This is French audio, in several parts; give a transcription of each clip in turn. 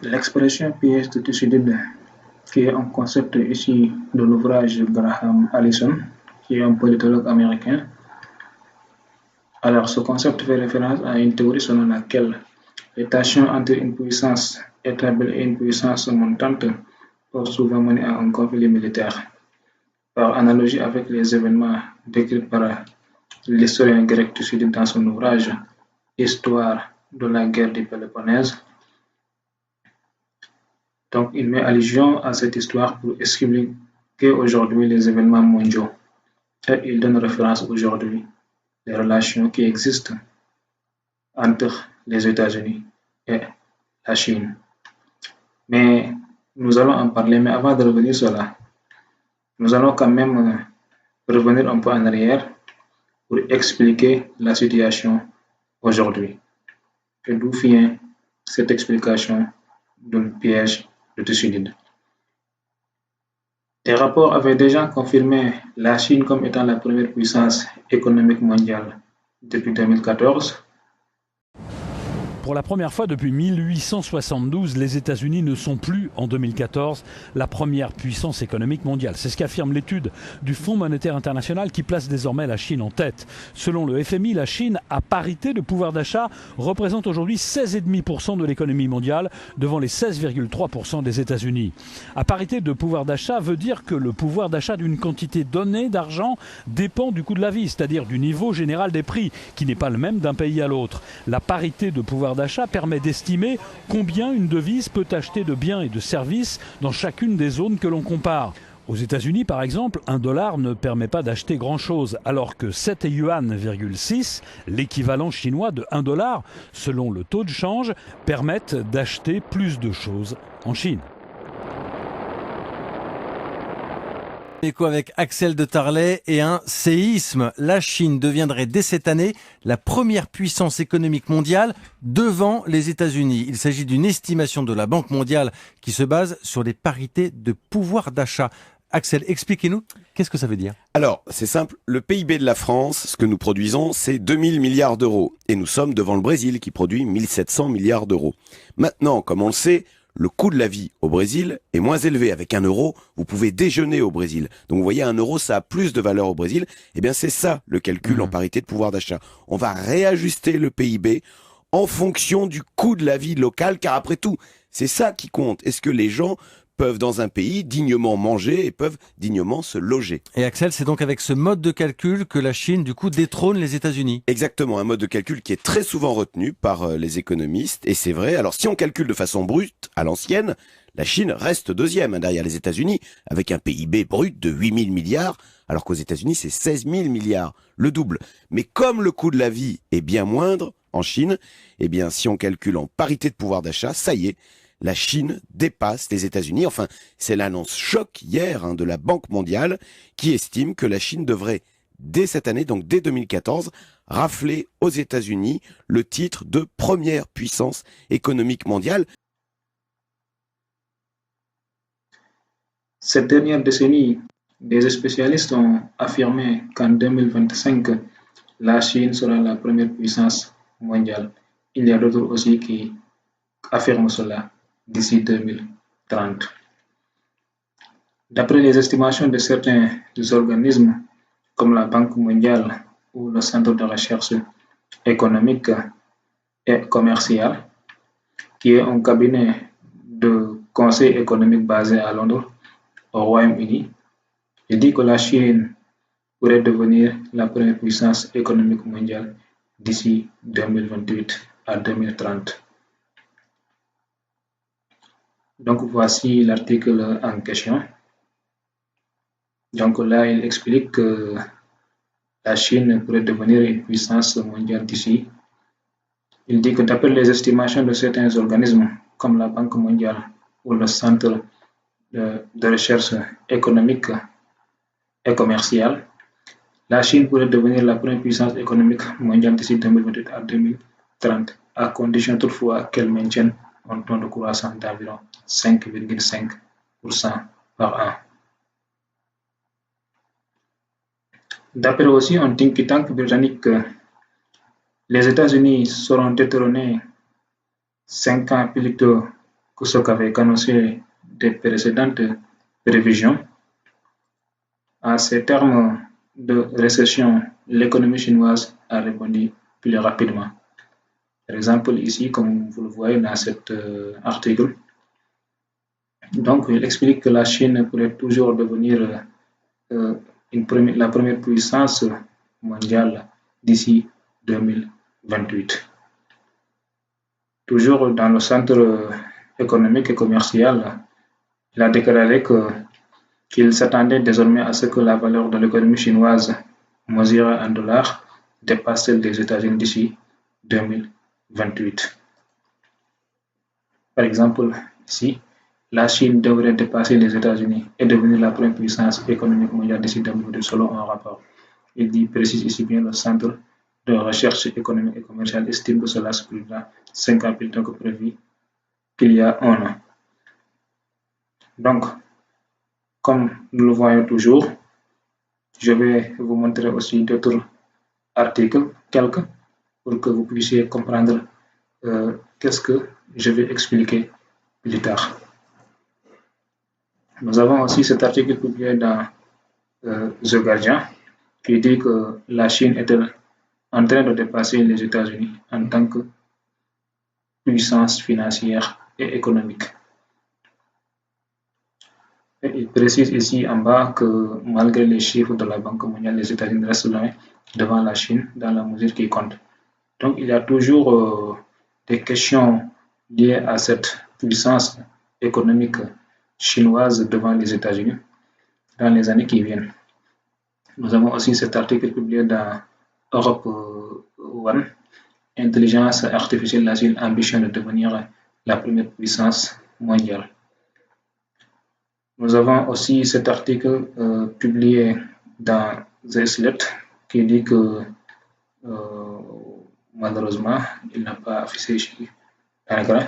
L'expression pièce de Thucydide, qui est un concept issu de l'ouvrage de Graham Allison, qui est un politologue américain. Alors, ce concept fait référence à une théorie selon laquelle les tensions entre une puissance établie et une puissance montante peuvent souvent mener à un conflit militaire. Par analogie avec les événements décrits par l'historien grec Thucydide dans son ouvrage Histoire de la guerre du Péloponnèse, donc il met allusion à cette histoire pour expliquer aujourd'hui les événements mondiaux et il donne référence aujourd'hui les relations qui existent entre les États-Unis et la Chine. Mais nous allons en parler, mais avant de revenir sur cela, nous allons quand même revenir un peu en arrière pour expliquer la situation aujourd'hui. Et d'où vient cette explication d'un piège de Thucydide. Des rapports avaient déjà confirmé la Chine comme étant la première puissance économique mondiale depuis 2014. Pour la première fois depuis 1872, les États-Unis ne sont plus, en 2014, la première puissance économique mondiale. C'est ce qu'affirme l'étude du Fonds monétaire international qui place désormais la Chine en tête. Selon le FMI, la Chine, à parité de pouvoir d'achat, représente aujourd'hui 16,5% de l'économie mondiale, devant les 16,3% des États-Unis. À parité de pouvoir d'achat veut dire que le pouvoir d'achat d'une quantité donnée d'argent dépend du coût de la vie, c'est-à-dire du niveau général des prix, qui n'est pas le même d'un pays à l'autre. La parité de pouvoir d'achat permet d'estimer combien une devise peut acheter de biens et de services dans chacune des zones que l'on compare. Aux États-Unis, par exemple, $1 ne permet pas d'acheter grand-chose, alors que 7 yuan,6, l'équivalent chinois de $1, selon le taux de change, permettent d'acheter plus de choses en Chine. Écho avec Axel de Tarlet et un séisme. La Chine deviendrait dès cette année la première puissance économique mondiale devant les États-Unis. Il s'agit d'une estimation de la Banque mondiale qui se base sur les parités de pouvoir d'achat. Axel, expliquez-nous, qu'est-ce que ça veut dire? Alors, c'est simple, le PIB de la France, ce que nous produisons, c'est 2000 milliards d'euros. Et nous sommes devant le Brésil qui produit 1700 milliards d'euros. Maintenant, comme on le sait, le coût de la vie au Brésil est moins élevé. Avec 1 euro, vous pouvez déjeuner au Brésil. Donc vous voyez, 1 euro, ça a plus de valeur au Brésil. Eh bien, c'est ça le calcul en parité de pouvoir d'achat. On va réajuster le PIB en fonction du coût de la vie locale, car après tout, c'est ça qui compte. Est-ce que les gens peuvent dans un pays dignement manger et peuvent dignement se loger. Et Axel, c'est donc avec ce mode de calcul que la Chine, du coup, détrône les États-Unis. Exactement, un mode de calcul qui est très souvent retenu par les économistes, et c'est vrai. Alors si on calcule de façon brute, à l'ancienne, la Chine reste deuxième derrière les États-Unis, avec un PIB brut de 8 000 milliards, alors qu'aux États-Unis, c'est 16 000 milliards, le double. Mais comme le coût de la vie est bien moindre en Chine, eh bien, si on calcule en parité de pouvoir d'achat, ça y est, la Chine dépasse les États-Unis. Enfin, c'est l'annonce choc hier de la Banque mondiale qui estime que la Chine devrait, dès cette année, donc dès 2014, rafler aux États-Unis le titre de première puissance économique mondiale. Cette dernière décennie, des spécialistes ont affirmé qu'en 2025, la Chine sera la première puissance mondiale. Il y a d'autres aussi qui affirment cela d'ici 2030. D'après les estimations de certains organismes, comme la Banque mondiale ou le Centre de recherche économique et commercial, qui est un cabinet de conseil économique basé à Londres, au Royaume-Uni, il dit que la Chine pourrait devenir la première puissance économique mondiale d'ici 2028 à 2030. Donc voici l'article en question. Donc là, il explique que la Chine pourrait devenir une puissance mondiale d'ici. Il dit que d'après les estimations de certains organismes comme la Banque mondiale ou le Centre de recherche économique et commerciale, la Chine pourrait devenir la première puissance économique mondiale d'ici 2028 à 2030, à condition toutefois qu'elle maintienne un taux de croissance d'environ 5,5% par an. D'après aussi un think tank britannique, les États-Unis seront détrônés 5 ans plus tôt que ce qu'avaient annoncé des précédentes prévisions. À ces termes de récession, l'économie chinoise a répondu plus rapidement. Par exemple, ici, comme vous le voyez dans cet article, donc il explique que la Chine pourrait toujours devenir la première puissance mondiale d'ici 2028. Toujours dans le centre économique et commercial, il a déclaré qu'il s'attendait désormais à ce que la valeur de l'économie chinoise mesurée en dollars dépasse celle des États-Unis d'ici 2028. Par exemple, ici, la Chine devrait dépasser les États-Unis et devenir la première puissance économique mondiale d'ici 2028 selon un rapport. Il précise ici bien le centre de recherche économique et commerciale estime que cela se produira 5 ans plus tôt que prévu qu'il y a un an. Donc, comme nous le voyons toujours, je vais vous montrer aussi d'autres articles, quelques, pour que vous puissiez comprendre qu'est-ce que je vais expliquer plus tard. Nous avons aussi cet article publié dans The Guardian qui dit que la Chine est en train de dépasser les États-Unis en tant que puissance financière et économique. Et il précise ici en bas que malgré les chiffres de la Banque mondiale, les États-Unis restent loin devant la Chine dans la mesure qui compte. Donc il y a toujours des questions liées à cette puissance économique chinoise devant les États-Unis dans les années qui viennent. Nous avons aussi cet article publié dans Europe One, Intelligence artificielle, la Chine ambitionne de devenir la première puissance mondiale. Nous avons aussi cet article publié dans The Slate qui dit que malheureusement, il n'a pas affiché ici un écran.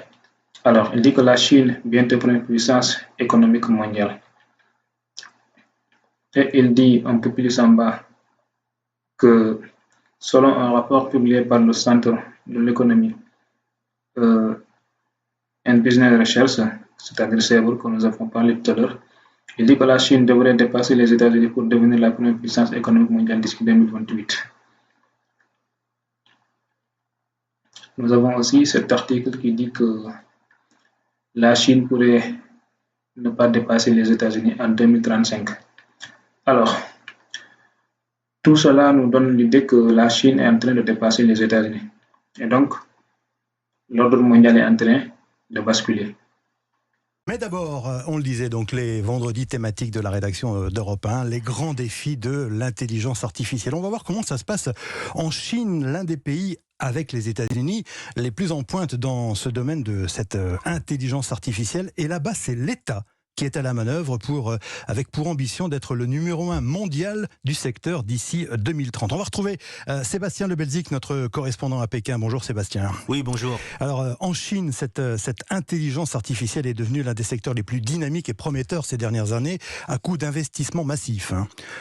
Alors, il dit que la Chine bientôt première puissance économique mondiale. Et il dit un peu plus en bas que selon un rapport publié par le Centre de l'économie and Business Research, c'est-à-dire CEBUR que nous avons parlé tout à l'heure, il dit que la Chine devrait dépasser les États-Unis pour devenir la première puissance économique mondiale d'ici 2028. Nous avons aussi cet article qui dit que la Chine pourrait ne pas dépasser les États-Unis en 2035. Alors, tout cela nous donne l'idée que la Chine est en train de dépasser les États-Unis. Et donc, l'ordre mondial est en train de basculer. Mais d'abord, on le disait, donc les vendredis thématiques de la rédaction d'Europe 1, les grands défis de l'intelligence artificielle. On va voir comment ça se passe en Chine, l'un des pays avec les États-Unis les plus en pointe dans ce domaine de cette intelligence artificielle. Et là-bas, c'est l'État qui est à la manœuvre avec pour ambition d'être le numéro 1 mondial du secteur d'ici 2030. On va retrouver Sébastien Lebelzik, notre correspondant à Pékin. Bonjour Sébastien. Oui, bonjour. Alors en Chine, cette intelligence artificielle est devenue l'un des secteurs les plus dynamiques et prometteurs ces dernières années, à coup d'investissements massifs.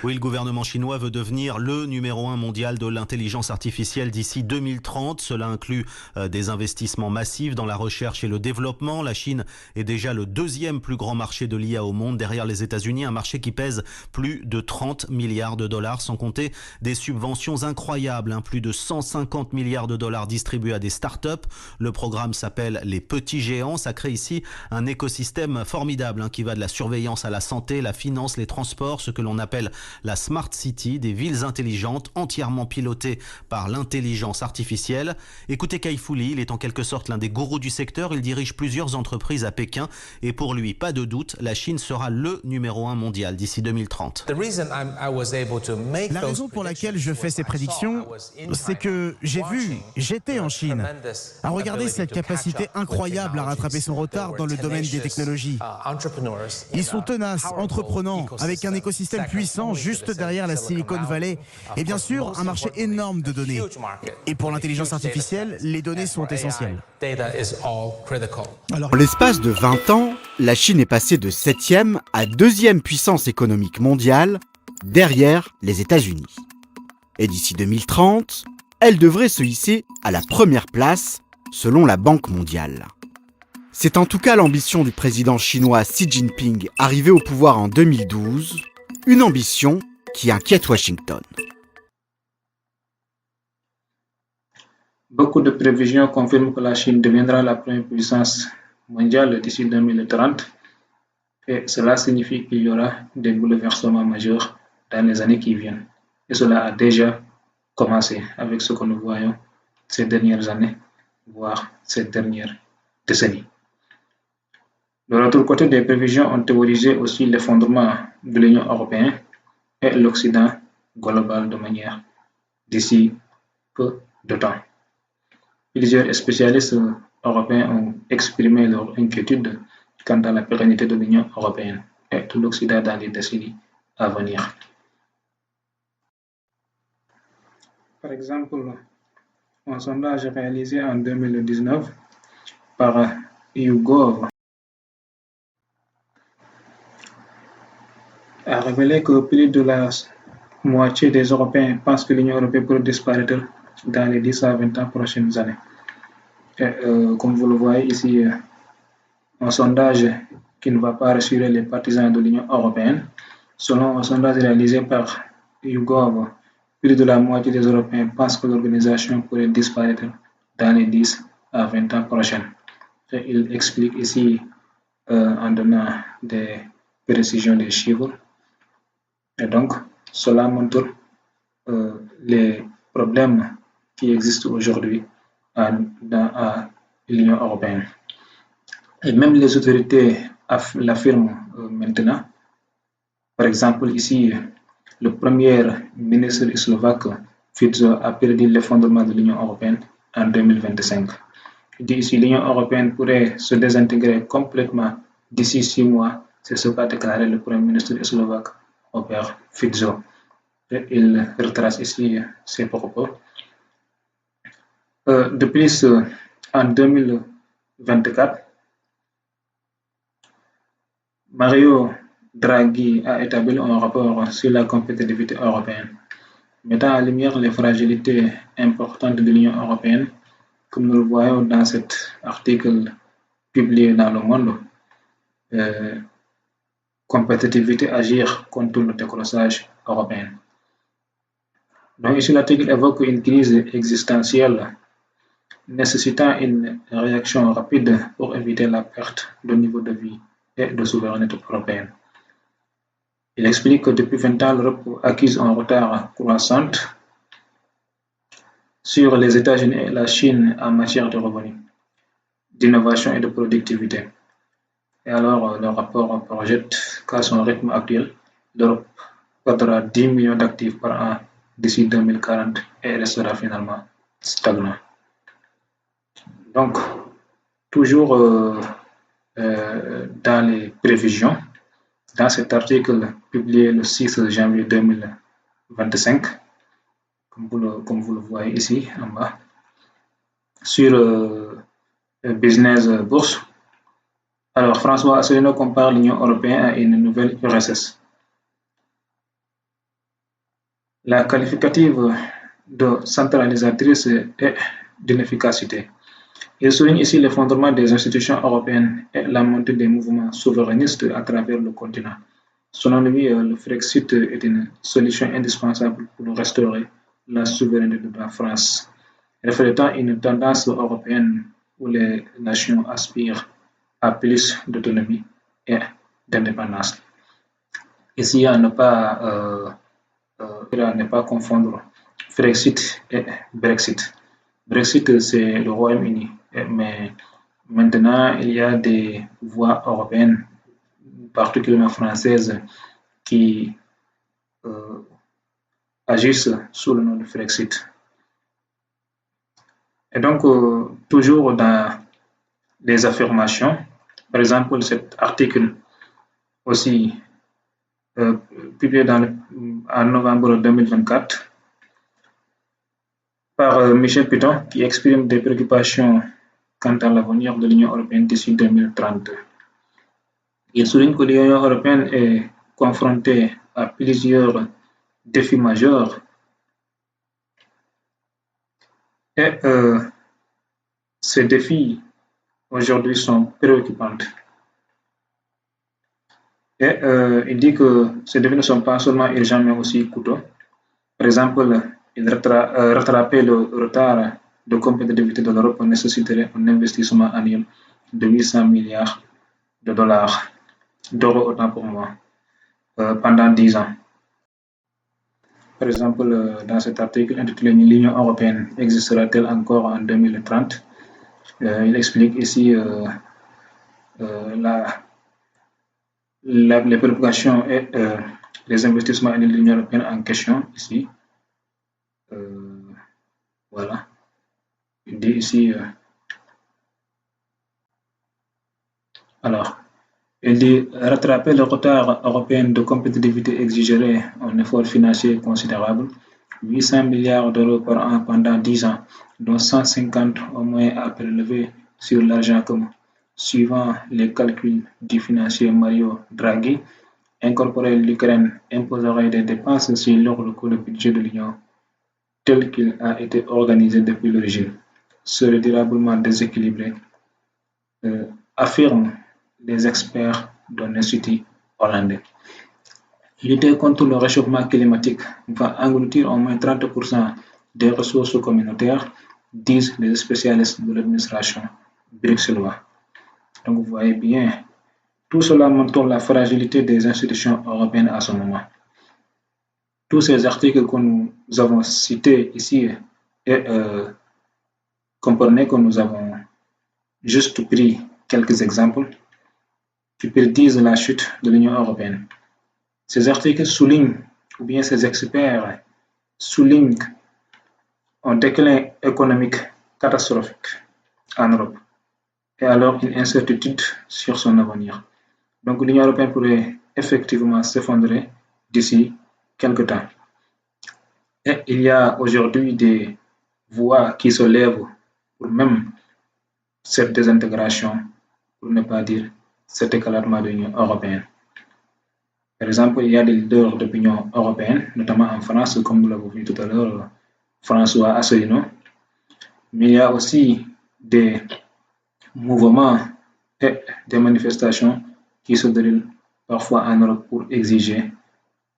Oui, le gouvernement chinois veut devenir le numéro 1 mondial de l'intelligence artificielle d'ici 2030. Cela inclut des investissements massifs dans la recherche et le développement. La Chine est déjà le deuxième plus grand marché de l'IA au monde, derrière les États-Unis, un marché qui pèse plus de 30 milliards de dollars, sans compter des subventions incroyables, plus de 150 milliards de dollars distribués à des startups. Le programme s'appelle Les Petits Géants. Ça crée ici un écosystème formidable qui va de la surveillance à la santé, la finance, les transports, ce que l'on appelle la Smart City, des villes intelligentes entièrement pilotées par l'intelligence artificielle. Écoutez Kai-Fu Lee, il est en quelque sorte l'un des gourous du secteur. Il dirige plusieurs entreprises à Pékin et pour lui, pas de doute, la Chine sera le numéro 1 mondial d'ici 2030. La raison pour laquelle je fais ces prédictions, c'est que j'étais en Chine, à regarder cette capacité incroyable à rattraper son retard dans le domaine des technologies. Ils sont tenaces, entreprenants, avec un écosystème puissant juste derrière la Silicon Valley et bien sûr un marché énorme de données. Et pour l'intelligence artificielle, les données sont essentielles. En l'espace de 20 ans, la Chine est passée de 7e à 2e puissance économique mondiale, derrière les États-Unis. Et d'ici 2030, elle devrait se hisser à la première place, selon la Banque mondiale. C'est en tout cas l'ambition du président chinois Xi Jinping, arrivé au pouvoir en 2012, une ambition qui inquiète Washington. Beaucoup de prévisions confirment que la Chine deviendra la première puissance mondiale d'ici 2030 et cela signifie qu'il y aura des bouleversements majeurs dans les années qui viennent. Et cela a déjà commencé avec ce que nous voyons ces dernières années, voire ces dernières décennies. De l'autre côté, des prévisions ont théorisé aussi l'effondrement de l'Union européenne et l'Occident global de manière d'ici peu de temps. Plusieurs spécialistes européens ont exprimé leur inquiétude quant à la pérennité de l'Union européenne et de l'Occident dans les décennies à venir. Par exemple, un sondage réalisé en 2019 par YouGov a révélé que plus de la moitié des Européens pensent que l'Union européenne pourrait disparaître dans les 10 à 20 ans prochaines années. Et, comme vous le voyez ici, un sondage qui ne va pas rassurer les partisans de l'Union européenne. Selon un sondage réalisé par YouGov, plus de la moitié des Européens pensent que l'organisation pourrait disparaître dans les 10 à 20 ans prochains. Et il explique ici en donnant des précisions des chiffres. Et donc, cela montre les problèmes qui existent aujourd'hui dans l'Union européenne. Et même les autorités l'affirment maintenant. Par exemple, ici, le premier ministre slovaque, Fico, a prédit l'effondrement de l'Union européenne en 2025. Il dit ici l'Union européenne pourrait se désintégrer complètement d'ici 6 mois. C'est ce qu'a déclaré le premier ministre slovaque, Robert Fico. Et il retrace ici ses propos. De plus, en 2024, Mario Draghi a établi un rapport sur la compétitivité européenne, mettant en lumière les fragilités importantes de l'Union européenne, comme nous le voyons dans cet article publié dans Le Monde. Compétitivité, agir contre le décrochage européen. Donc ici, l'article évoque une crise existentielle nécessitant une réaction rapide pour éviter la perte de niveau de vie et de souveraineté européenne. Il explique que depuis 20 ans, l'Europe accuse un retard croissant sur les États-Unis et la Chine en matière de revenus, d'innovation et de productivité. Et alors, le rapport projette qu'à son rythme actuel, l'Europe perdra 10 millions d'actifs par an d'ici 2040 et restera finalement stagnant. Donc, toujours dans les prévisions, dans cet article publié le 6 janvier 2025, comme vous le voyez ici en bas, sur Business Bourse. Alors, François Asselineau compare l'Union européenne à une nouvelle URSS. La qualificative de centralisatrice et d'inefficacité. Il souligne ici l'effondrement des institutions européennes et la montée des mouvements souverainistes à travers le continent. Selon lui, le Frexit est une solution indispensable pour restaurer la souveraineté de la France, reflétant une tendance européenne où les nations aspirent à plus d'autonomie et d'indépendance. Ici, à ne pas confondre Frexit et Brexit. Brexit, c'est le Royaume-Uni, mais maintenant, il y a des voix européennes, particulièrement françaises, qui agissent sous le nom de Frexit. Et donc, toujours dans les affirmations, par exemple, cet article aussi publié en novembre 2024 par Michel Piton, qui exprime des préoccupations quant à l'avenir de l'Union européenne d'ici 2030. Il souligne que l'Union européenne est confrontée à plusieurs défis majeurs et ces défis aujourd'hui sont préoccupantes. Et il dit que ces défis ne sont pas seulement urgents, mais aussi coûteux. Par exemple, rattraper le retard de compétitivité de l'Europe nécessiterait un investissement annuel de 800 milliards de dollars, d'euros autant pour moi, pendant 10 ans. Par exemple, dans cet article intitulé L'Union européenne existera-t-elle encore en 2030 il explique ici les préoccupations et les investissements de l'Union européenne en question ici. Voilà. Il dit ici. Alors, il dit rattraper le retard européen de compétitivité exigerait un effort financier considérable, 800 milliards d'euros par an pendant 10 ans, dont 150 au moins à prélever sur l'argent commun. Suivant les calculs du financier Mario Draghi, incorporer l'Ukraine imposerait des dépenses si le budget de l'Union tel qu'il a été organisé depuis l'origine serait durablement déséquilibré, affirment les experts d'un institut hollandais. Lutter contre le réchauffement climatique va engloutir au moins 30% des ressources communautaires, disent les spécialistes de l'administration bruxelloise. Donc vous voyez bien, tout cela montre la fragilité des institutions européennes à ce moment. Tous ces articles que nous avons cités ici, et comprenez que nous avons juste pris quelques exemples qui prédisent la chute de l'Union européenne. Ces articles soulignent, ou bien ces experts soulignent un déclin économique catastrophique en Europe et alors une incertitude sur son avenir. Donc l'Union européenne pourrait effectivement s'effondrer d'ici quelque temps. Et il y a aujourd'hui des voix qui se lèvent pour même cette désintégration, pour ne pas dire cet éclatement de l'Union européenne. Par exemple, il y a des leaders d'opinion européenne, notamment en France, comme nous l'avons vu tout à l'heure, François Asselineau, mais il y a aussi des mouvements et des manifestations qui se déroulent parfois en Europe pour exiger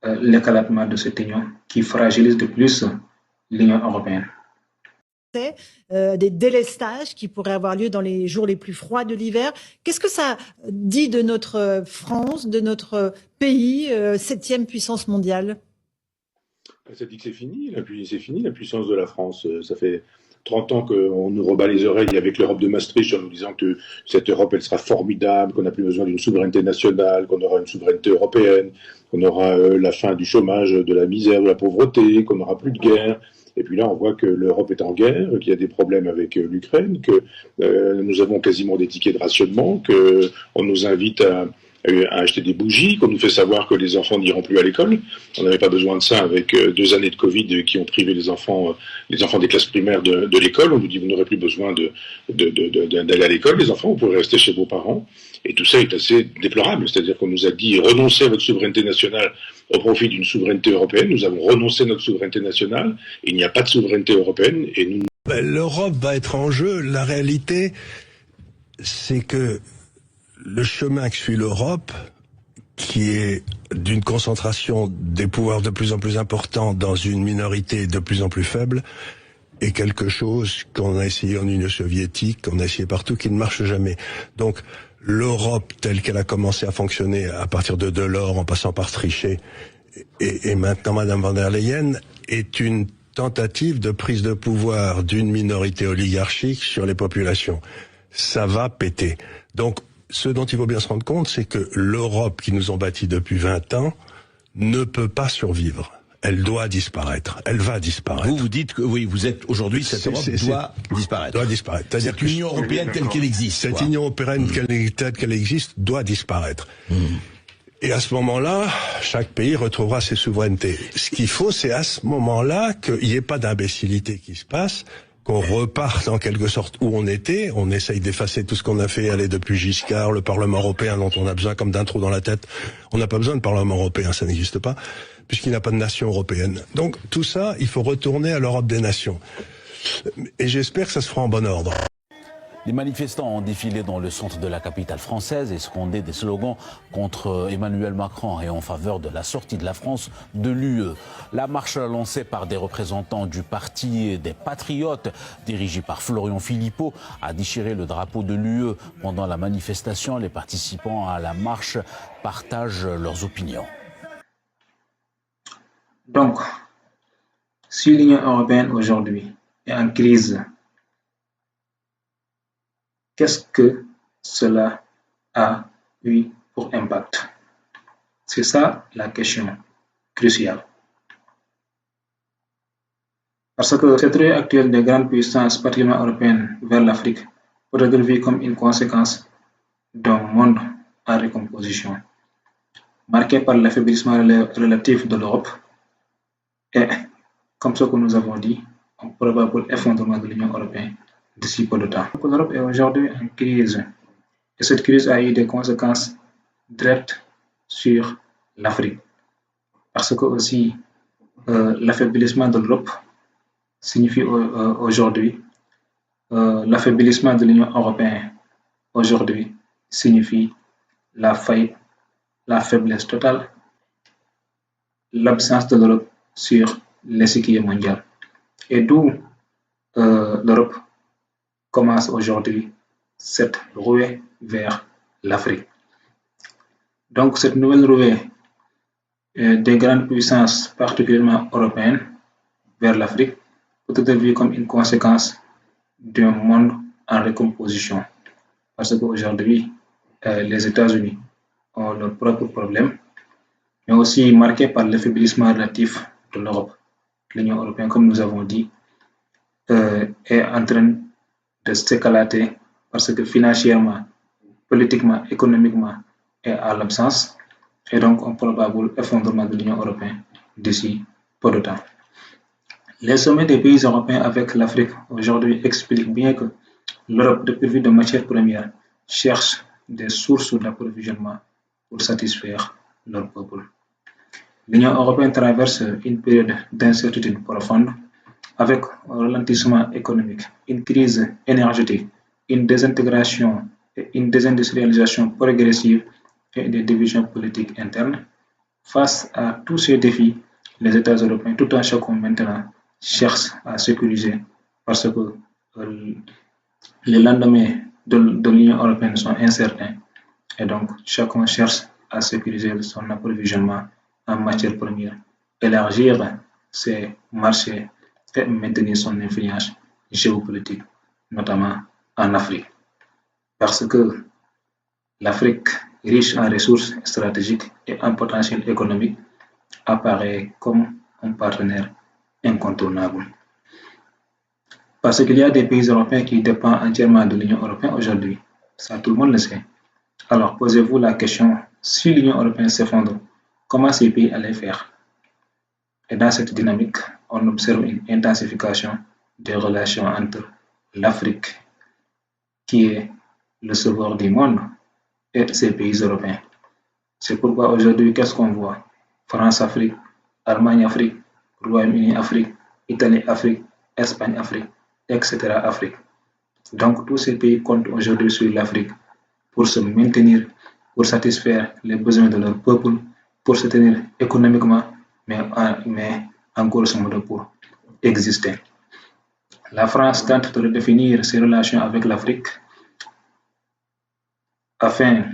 l'éclatement de cette union qui fragilise de plus l'Union européenne. Des délestages qui pourraient avoir lieu dans les jours les plus froids de l'hiver. Qu'est-ce que ça dit de notre France, de notre pays, 7e puissance mondiale? Ça dit que c'est fini, la puissance de la France. Ça fait 30 ans qu'on nous rebat les oreilles avec l'Europe de Maastricht en nous disant que cette Europe, elle sera formidable, qu'on n'a plus besoin d'une souveraineté nationale, qu'on aura une souveraineté européenne, qu'on aura la fin du chômage, de la misère, de la pauvreté, qu'on n'aura plus de guerre. Et puis là, on voit que l'Europe est en guerre, qu'il y a des problèmes avec l'Ukraine, que nous avons quasiment des tickets de rationnement, qu'on nous invite à acheter des bougies, qu'on nous fait savoir que les enfants n'iront plus à l'école. On n'avait pas besoin de ça avec 2 années de Covid qui ont privé les enfants des classes primaires de l'école. On nous dit vous n'aurez plus besoin d'aller à l'école, les enfants, vous pourrez rester chez vos parents. Et tout ça est assez déplorable, c'est-à-dire qu'on nous a dit renoncez à votre souveraineté nationale au profit d'une souveraineté européenne. Nous avons renoncé à notre souveraineté nationale, il n'y a pas de souveraineté européenne et nous... L'Europe va être en jeu. La réalité, c'est que le chemin que suit l'Europe, qui est d'une concentration des pouvoirs de plus en plus importante dans une minorité de plus en plus faible, est quelque chose qu'on a essayé en Union soviétique, qu'on a essayé partout, qui ne marche jamais. Donc, l'Europe telle qu'elle a commencé à fonctionner à partir de Delors, en passant par Trichet, et maintenant Madame von der Leyen, est une tentative de prise de pouvoir d'une minorité oligarchique sur les populations. Ça va péter. Donc, ce dont il faut bien se rendre compte, c'est que l'Europe qui nous ont bâti depuis 20 ans ne peut pas survivre. Elle doit disparaître. Elle va disparaître. Vous dites que oui, vous êtes aujourd'hui, cette Europe doit disparaître. Doit disparaître. C'est-à-dire cette Union européenne telle qu'elle existe. Cette Union européenne telle qu'elle existe doit disparaître. Et à ce moment-là, chaque pays retrouvera ses souverainetés. Ce qu'il faut, c'est à ce moment-là qu'il n'y ait pas d'imbécilité qui se passe, qu'on reparte en quelque sorte où on était. On essaye d'effacer tout ce qu'on a fait aller depuis Giscard, le Parlement européen dont on a besoin comme d'un trou dans la tête. On n'a pas besoin de Parlement européen, ça n'existe pas, puisqu'il n'y a pas de nation européenne. Donc tout ça, il faut retourner à l'Europe des nations. Et j'espère que ça se fera en bon ordre. Les manifestants ont défilé dans le centre de la capitale française et scandé des slogans contre Emmanuel Macron et en faveur de la sortie de la France de l'UE. La marche lancée par des représentants du Parti des Patriotes, dirigé par Florian Philippot, a déchiré le drapeau de l'UE. Pendant la manifestation, les participants à la marche partagent leurs opinions. Donc, si l'Union européenne aujourd'hui est en crise, qu'est-ce que cela a eu pour impact? C'est ça la question cruciale. Parce que cette ruée actuelle des grandes puissances, particulièrement européennes, vers l'Afrique, peut être vue comme une conséquence d'un monde en recomposition, marqué par l'affaiblissement relatif de l'Europe et, comme ce que nous avons dit, un probable effondrement de l'Union européenne d'ici peu de temps. L'Europe est aujourd'hui en crise et cette crise a eu des conséquences directes sur l'Afrique. Parce que aussi l'affaiblissement de l'Europe signifie aujourd'hui l'affaiblissement de l'Union européenne aujourd'hui signifie la faillite, la faiblesse totale, l'absence de l'Europe sur l'échiquier mondial. Et d'où l'Europe commence aujourd'hui cette ruée vers l'Afrique. Donc cette nouvelle ruée des grandes puissances, particulièrement européennes, vers l'Afrique, peut être vue comme une conséquence d'un monde en recomposition. Parce qu'aujourd'hui, les États-Unis ont leurs propres problèmes, mais aussi marqués par l'affaiblissement relatif de l'Europe. L'Union européenne, comme nous avons dit, est en train de s'éclater parce que financièrement, politiquement, économiquement, est à l'absence et donc un probable effondrement de l'Union européenne d'ici peu de temps. Les sommets des pays européens avec l'Afrique aujourd'hui expliquent bien que l'Europe, dépourvue de matières premières, cherche des sources d'approvisionnement pour satisfaire leur peuple. L'Union européenne traverse une période d'incertitude profonde avec un ralentissement économique, une crise énergétique, une désintégration et une désindustrialisation progressive et des divisions politiques internes. Face à tous ces défis, les États européens, tout en chacun maintenant, cherchent à sécuriser parce que les lendemains de l'Union européenne sont incertains et donc chacun cherche à sécuriser son approvisionnement en matières premières, élargir ses marchés et maintenir son influence géopolitique, notamment en Afrique. Parce que l'Afrique, riche en ressources stratégiques et en potentiel économique, apparaît comme un partenaire incontournable. Parce qu'il y a des pays européens qui dépendent entièrement de l'Union européenne aujourd'hui. Ça, tout le monde le sait. Alors, posez-vous la question, si l'Union européenne s'effondre, comment ces pays allaient faire? Et dans cette dynamique, on observe une intensification des relations entre l'Afrique, qui est le sauveur du monde, et ces pays européens. C'est pourquoi aujourd'hui, qu'est-ce qu'on voit? France-Afrique, Allemagne-Afrique, Royaume-Uni-Afrique, Italie-Afrique, Espagne-Afrique, etc. Afrique. Donc tous ces pays comptent aujourd'hui sur l'Afrique pour se maintenir, pour satisfaire les besoins de leur peuple, pour se tenir économiquement, mais en grosso modo pour exister. La France tente de redéfinir ses relations avec l'Afrique afin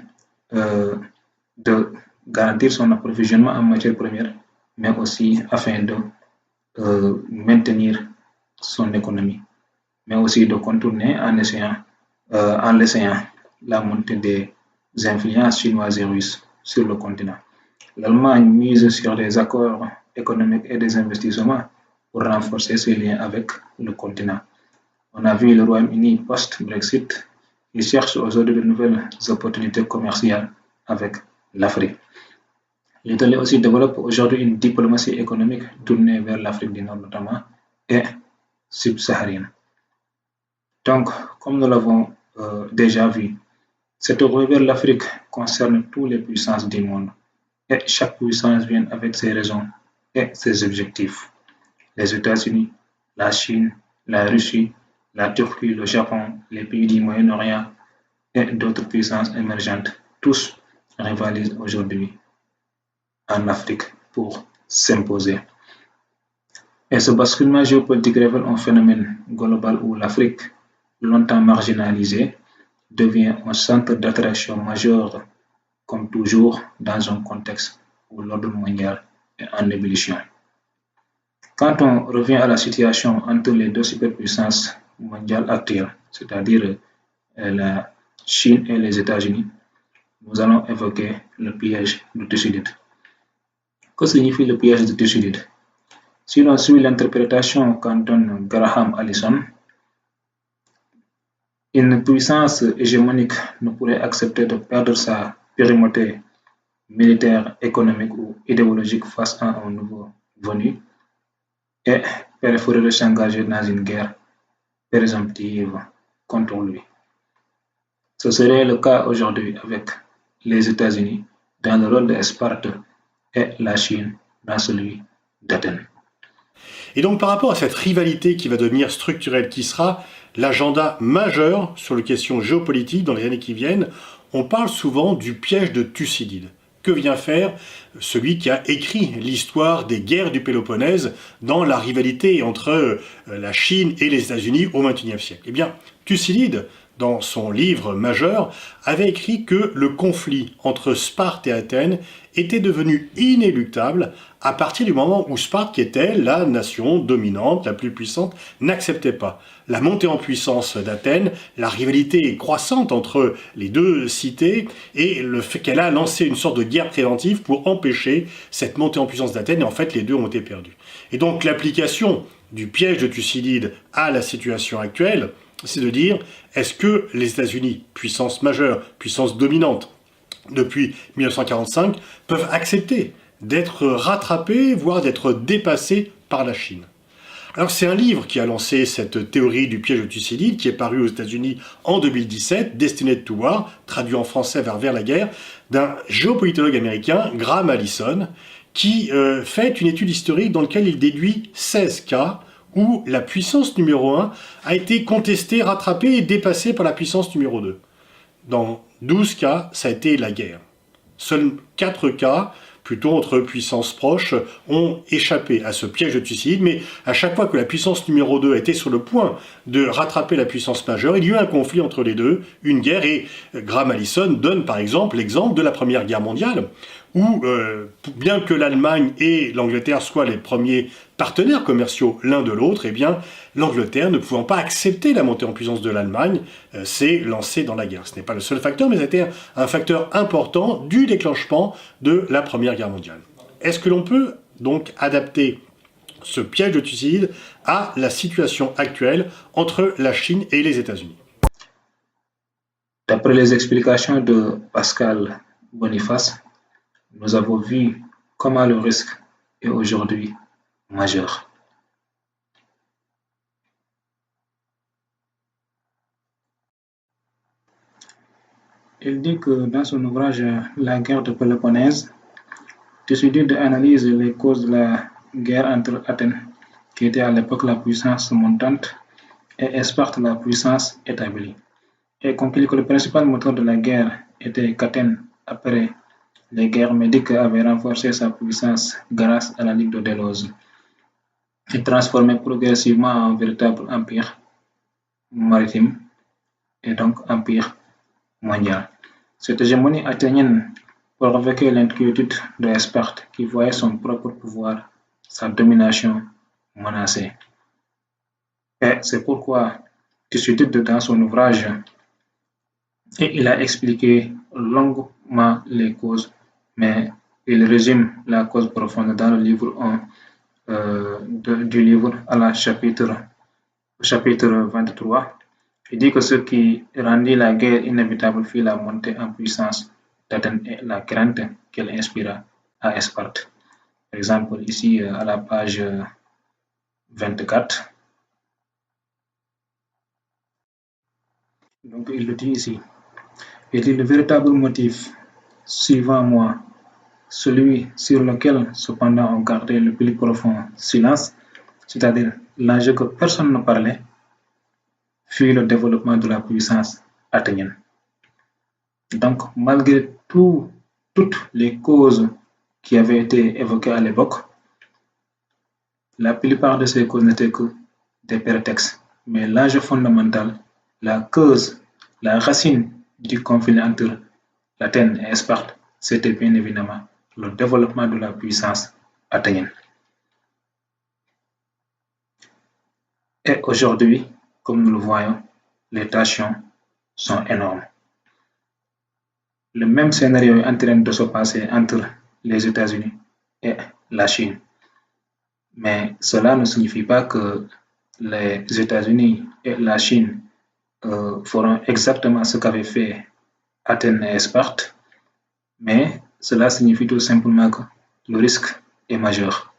de garantir son approvisionnement en matières premières, mais aussi afin de maintenir son économie, mais aussi de contourner en laissant la montée des influences chinoises et russes sur le continent. L'Allemagne mise sur des accords économiques et des investissements pour renforcer ses liens avec le continent. On a vu le Royaume-Uni post-Brexit qui cherche aujourd'hui de nouvelles opportunités commerciales avec l'Afrique. L'Italie aussi développe aujourd'hui une diplomatie économique tournée vers l'Afrique du Nord notamment et subsaharienne. Donc, comme nous l'avons déjà vu, cette ruée vers l'Afrique concerne toutes les puissances du monde et chaque puissance vient avec ses raisons et ses objectifs. Les États-Unis, la Chine, la Russie, la Turquie, le Japon, les pays du Moyen-Orient et d'autres puissances émergentes, tous rivalisent aujourd'hui en Afrique pour s'imposer. Et ce basculement géopolitique révèle un phénomène global où l'Afrique, longtemps marginalisée, devient un centre d'attraction majeur, comme toujours dans un contexte où l'ordre mondial est en ébullition. Quand on revient à la situation entre les deux superpuissances mondiales actuelles, c'est-à-dire la Chine et les États-Unis, nous allons évoquer le piège de Thucydide. Que signifie le piège de Thucydide? Si l'on suit l'interprétation qu'en donne Graham Allison, une puissance hégémonique ne pourrait accepter de perdre sa primauté militaire, économique ou idéologique face à un nouveau venu et préférerait s'engager dans une guerre présomptive contre lui. Ce serait le cas aujourd'hui avec les États-Unis dans le rôle de Sparte et la Chine dans celui d'Athènes. Et donc par rapport à cette rivalité qui va devenir structurelle, qui sera l'agenda majeur sur les questions géopolitiques dans les années qui viennent, on parle souvent du piège de Thucydide. Que vient faire celui qui a écrit l'histoire des guerres du Péloponnèse dans la rivalité entre la Chine et les États-Unis au XXIe siècle? Eh bien, Thucydide, dans son livre majeur, avait écrit que le conflit entre Sparte et Athènes était devenu inéluctable à partir du moment où Sparte, qui était la nation dominante, la plus puissante, n'acceptait pas la montée en puissance d'Athènes, la rivalité croissante entre les deux cités et le fait qu'elle a lancé une sorte de guerre préventive pour empêcher cette montée en puissance d'Athènes, et en fait les deux ont été perdus. Et donc l'application du piège de Thucydide à la situation actuelle, c'est de dire, est-ce que les États-Unis, puissance majeure, puissance dominante depuis 1945, peuvent accepter d'être rattrapés, voire d'être dépassés par la Chine? Alors c'est un livre qui a lancé cette théorie du piège de Thucydide, qui est paru aux États-Unis en 2017, Destined to War, traduit en français vers la guerre, d'un géopolitologue américain, Graham Allison, qui fait une étude historique dans laquelle il déduit 16 cas où la puissance numéro 1 a été contestée, rattrapée et dépassée par la puissance numéro 2. Dans 12 cas, ça a été la guerre. Seuls 4 cas, plutôt entre puissances proches, ont échappé à ce piège de Thucydide, mais à chaque fois que la puissance numéro 2 était sur le point de rattraper la puissance majeure, il y a eu un conflit entre les deux, une guerre, et Graham Allison donne par exemple l'exemple de la Première Guerre mondiale, où bien que l'Allemagne et l'Angleterre soient les premiers partenaires commerciaux l'un de l'autre, eh bien l'Angleterre, ne pouvant pas accepter la montée en puissance de l'Allemagne, s'est lancée dans la guerre. Ce n'est pas le seul facteur, mais c'était un facteur important du déclenchement de la Première Guerre mondiale. Est-ce que l'on peut donc adapter ce piège de Thucydide à la situation actuelle entre la Chine et les États-Unis? D'après les explications de Pascal Boniface, nous avons vu comment le risque est aujourd'hui majeur. Il dit que dans son ouvrage La guerre de Péloponnèse, Thucydide analyse les causes de la guerre entre Athènes, qui était à l'époque la puissance montante, et Sparte, la puissance établie, et conclut que le principal moteur de la guerre était qu'Athènes, après les guerres médiques, avait renforcé sa puissance grâce à la Ligue de Délose et transformé progressivement en un véritable empire maritime et donc empire mondial. Cette hégémonie athénienne provoquait l'inquiétude de Sparte qui voyait son propre pouvoir, sa domination menacée. Et c'est pourquoi Thucydide, dans son ouvrage, et il a expliqué longuement les causes, mais il résume la cause profonde dans le livre 1 du livre à la chapitre 23. Il dit que ce qui rendit la guerre inévitable fut la montée en puissance d'Athènes et la crainte qu'elle inspira à Sparte. Par exemple, ici à la page 24. Donc il le dit ici. Il dit le véritable motif, suivant moi, celui sur lequel cependant on gardait le plus profond silence, c'est-à-dire l'enjeu que personne ne parlait, fut le développement de la puissance athénienne. Donc, malgré toutes les causes qui avaient été évoquées à l'époque, la plupart de ces causes n'étaient que des prétextes. Mais l'enjeu fondamental, la cause, la racine du conflit entre l'Athènes et Sparte, c'était bien évidemment le développement de la puissance athénienne. Et aujourd'hui, comme nous le voyons, les tensions sont énormes. Le même scénario est en train de se passer entre les États-Unis et la Chine. Mais cela ne signifie pas que les États-Unis et la Chine feront exactement ce qu'avaient fait Athènes et Sparte, mais cela signifie tout simplement que le risque est majeur.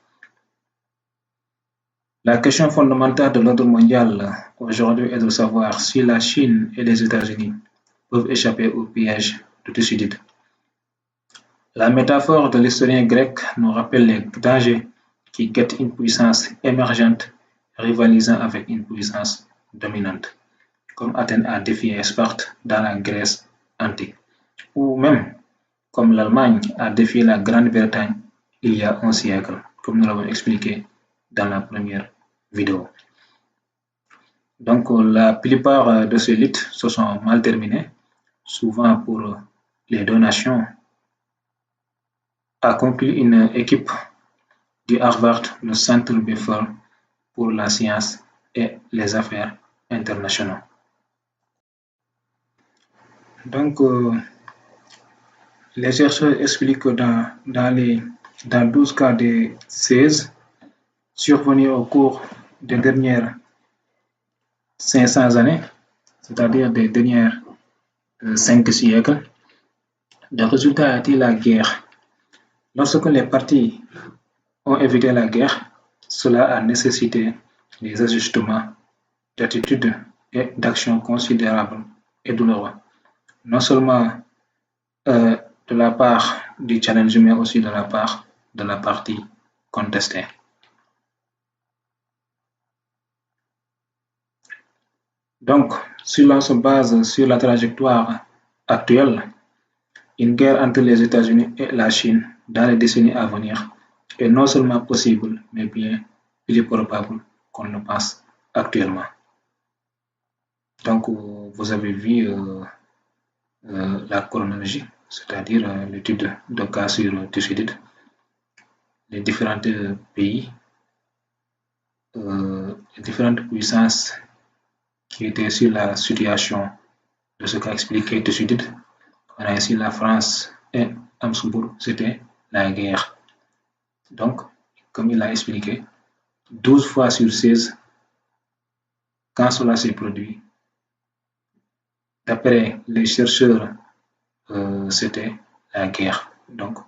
La question fondamentale de l'ordre mondial aujourd'hui est de savoir si la Chine et les États-Unis peuvent échapper au piège de Thucydide. La métaphore de l'historien grec nous rappelle les dangers qui guettent une puissance émergente rivalisant avec une puissance dominante, comme Athènes a défié Sparte dans la Grèce antique, ou même comme l'Allemagne a défié la Grande-Bretagne il y a un siècle, comme nous l'avons expliqué dans la première vidéo. Donc la plupart de ces luttes se sont mal terminées, souvent pour les deux nations, a conclu une équipe du Harvard, le Centre Belfer pour la science et les affaires internationales. Donc, les chercheurs expliquent que dans 12 cas des 16 survenus au cours des dernières 500 années, c'est-à-dire des dernières 5 siècles, le résultat a été la guerre. Lorsque les parties ont évité la guerre, cela a nécessité des ajustements d'attitude et d'actions considérables et douloureux, non seulement de la part du challenge, mais aussi de la part de la partie contestée. Donc, si l'on se base sur la trajectoire actuelle, une guerre entre les États-Unis et la Chine dans les décennies à venir est non seulement possible, mais bien plus probable qu'on le pense actuellement. Donc, vous avez vu la chronologie, c'est-à-dire l'étude de cas sur Thucydide, les différents pays, les différentes puissances qui étaient sur la situation de ce qu'a expliqué Thucydide. On a ici la France et Habsbourg, c'était la guerre. Donc, comme il a expliqué, 12 fois sur 16, quand cela s'est produit, d'après les chercheurs, c'était la guerre. Donc,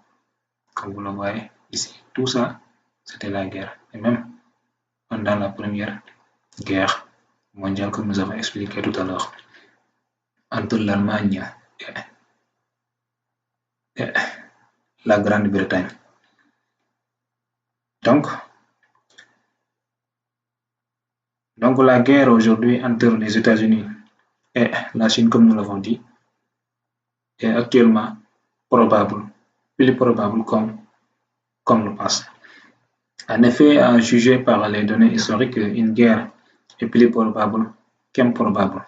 comme vous le voyez ici, tout ça, c'était la guerre. Et même pendant la première guerre mondiale que nous avons expliqué tout à l'heure, entre l'Allemagne et la Grande-Bretagne. Donc, la guerre aujourd'hui entre les États-Unis et la Chine, comme nous l'avons dit, est actuellement probable, plus probable comme le passe. En effet, à juger par les données historiques, une guerre est plus probable qu'improbable.